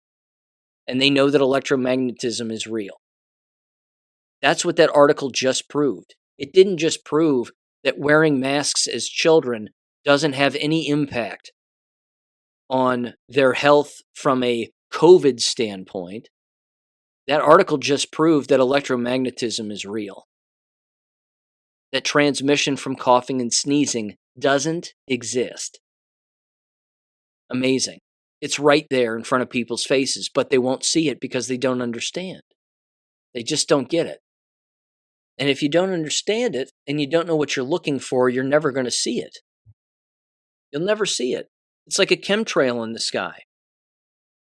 And they know that electromagnetism is real. That's what that article just proved. It didn't just prove that wearing masks as children doesn't have any impact on their health from a COVID standpoint. That article just proved that electromagnetism is real. That transmission from coughing and sneezing doesn't exist. Amazing. It's right there in front of people's faces, but they won't see it because they don't understand. They just don't get it. And if you don't understand it and you don't know what you're looking for, you're never going to see it. You'll never see it. It's like a chemtrail in the sky.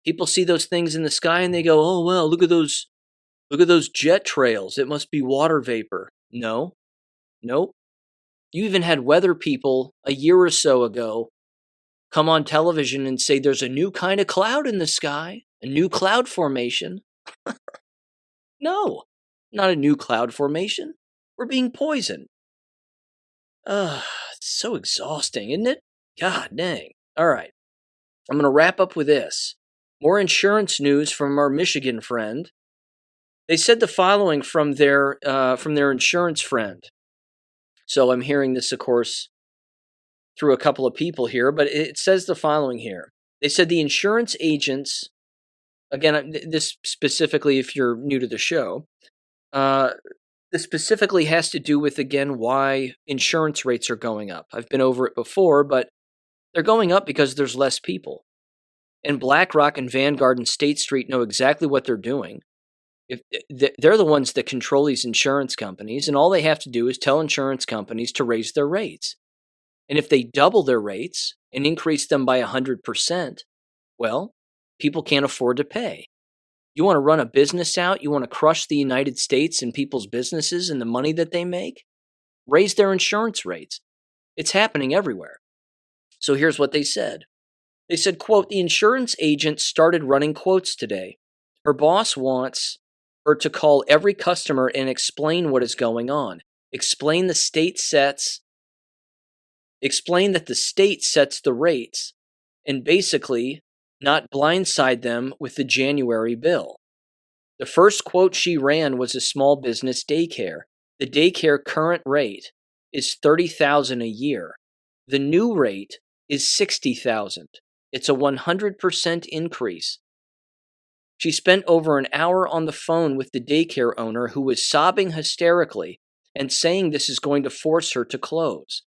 People see those things in the sky and they go, "Oh, well, look at those jet trails. It must be water vapor." No. Nope. You even had weather people a year or so ago come on television and say there's a new kind of cloud in the sky, a new cloud formation. No, not a new cloud formation. We're being poisoned. It's so exhausting, isn't it? God dang. All right. I'm going to wrap up with this. More insurance news from our Michigan friend. They said the following from their insurance friend. So I'm hearing this, of course, through a couple of people here, but it says the following here. They said the insurance agents, again, this specifically if you're new to the show, this specifically has to do with, again, why insurance rates are going up. I've been over it before, but they're going up because there's less people. And BlackRock and Vanguard and State Street know exactly what they're doing. If they're the ones that control these insurance companies, and all they have to do is tell insurance companies to raise their rates. And if they double their rates and increase them by 100%, well, people can't afford to pay. You want to run a business out? You want to crush the United States and people's businesses and the money that they make? Raise their insurance rates. It's happening everywhere. So here's what they said. They said, quote, the insurance agent started running quotes today. Her boss wants her to call every customer and explain what is going on. Explain that the state sets the rates, and basically not blindside them with the January bill. The first quote she ran was a small business daycare. The daycare current rate is $30,000 a year. The new rate is $60,000. It's a 100% increase. She spent over an hour on the phone with the daycare owner, who was sobbing hysterically and saying this is going to force her to close.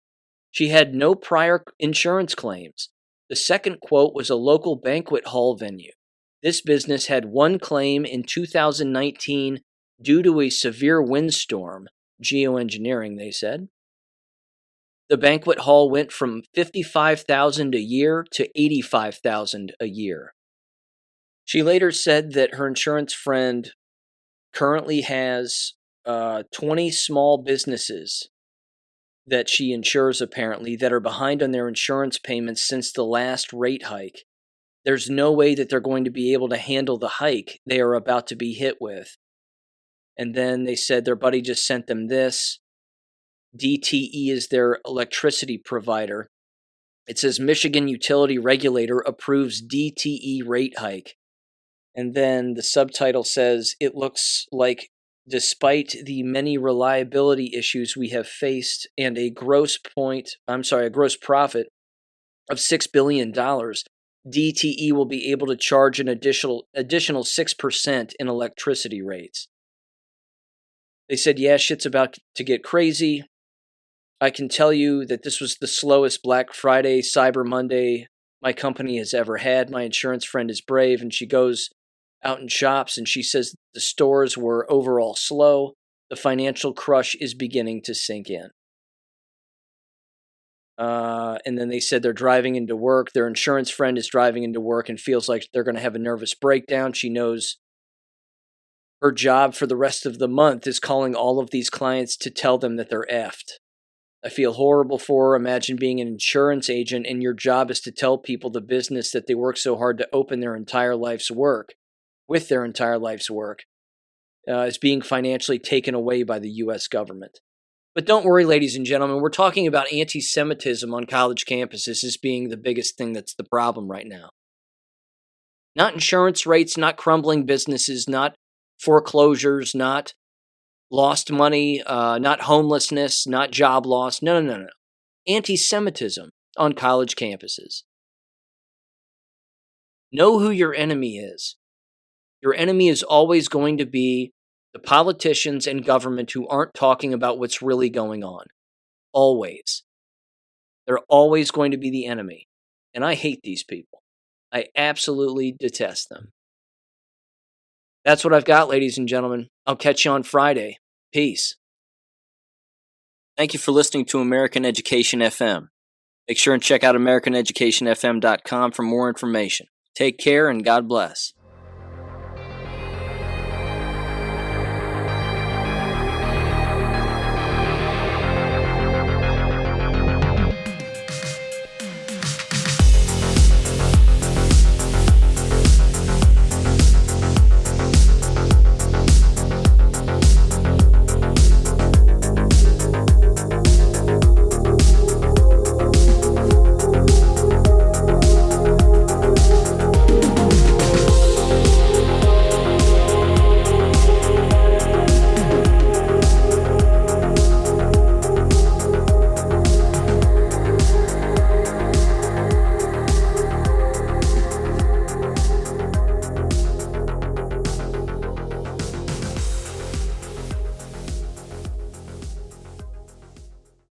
She had no prior insurance claims. The second quote was a local banquet hall venue. This business had one claim in 2019 due to a severe windstorm, geoengineering, they said. The banquet hall went from $55,000 a year to $85,000 a year. She later said that her insurance friend currently has 20 small businesses that she insures, apparently, that are behind on their insurance payments since the last rate hike. There's no way that they're going to be able to handle the hike they are about to be hit with. And then they said their buddy just sent them this. DTE is their electricity provider. It says Michigan utility regulator approves DTE rate hike. And then the subtitle says, it looks like despite the many reliability issues we have faced and a gross profit of $6 billion, DTE will be able to charge an additional 6% in electricity rates. They said, yeah, shit's about to get crazy. I can tell you that this was the slowest Black Friday, Cyber Monday my company has ever had. My insurance friend is brave, and she goes out and shops, and she says the stores were overall slow. The financial crush is beginning to sink in. And then they said they're driving into work. Their insurance friend is driving into work and feels like they're going to have a nervous breakdown. She knows her job for the rest of the month is calling all of these clients to tell them that they're effed. I feel horrible for her. Imagine being an insurance agent and your job is to tell people the business that they work so hard to open their entire life's work, with their entire life's work, is being financially taken away by the U.S. government. But don't worry, ladies and gentlemen, we're talking about anti-Semitism on college campuses as being the biggest thing that's the problem right now. Not insurance rates, not crumbling businesses, not foreclosures, not lost money, not homelessness, not job loss. No. Anti-Semitism on college campuses. Know who your enemy is. Your enemy is always going to be the politicians and government who aren't talking about what's really going on. Always. They're always going to be the enemy. And I hate these people. I absolutely detest them. That's what I've got, ladies and gentlemen. I'll catch you on Friday. Peace. Thank you for listening to American Education FM. Make sure and check out AmericanEducationFM.com for more information. Take care and God bless.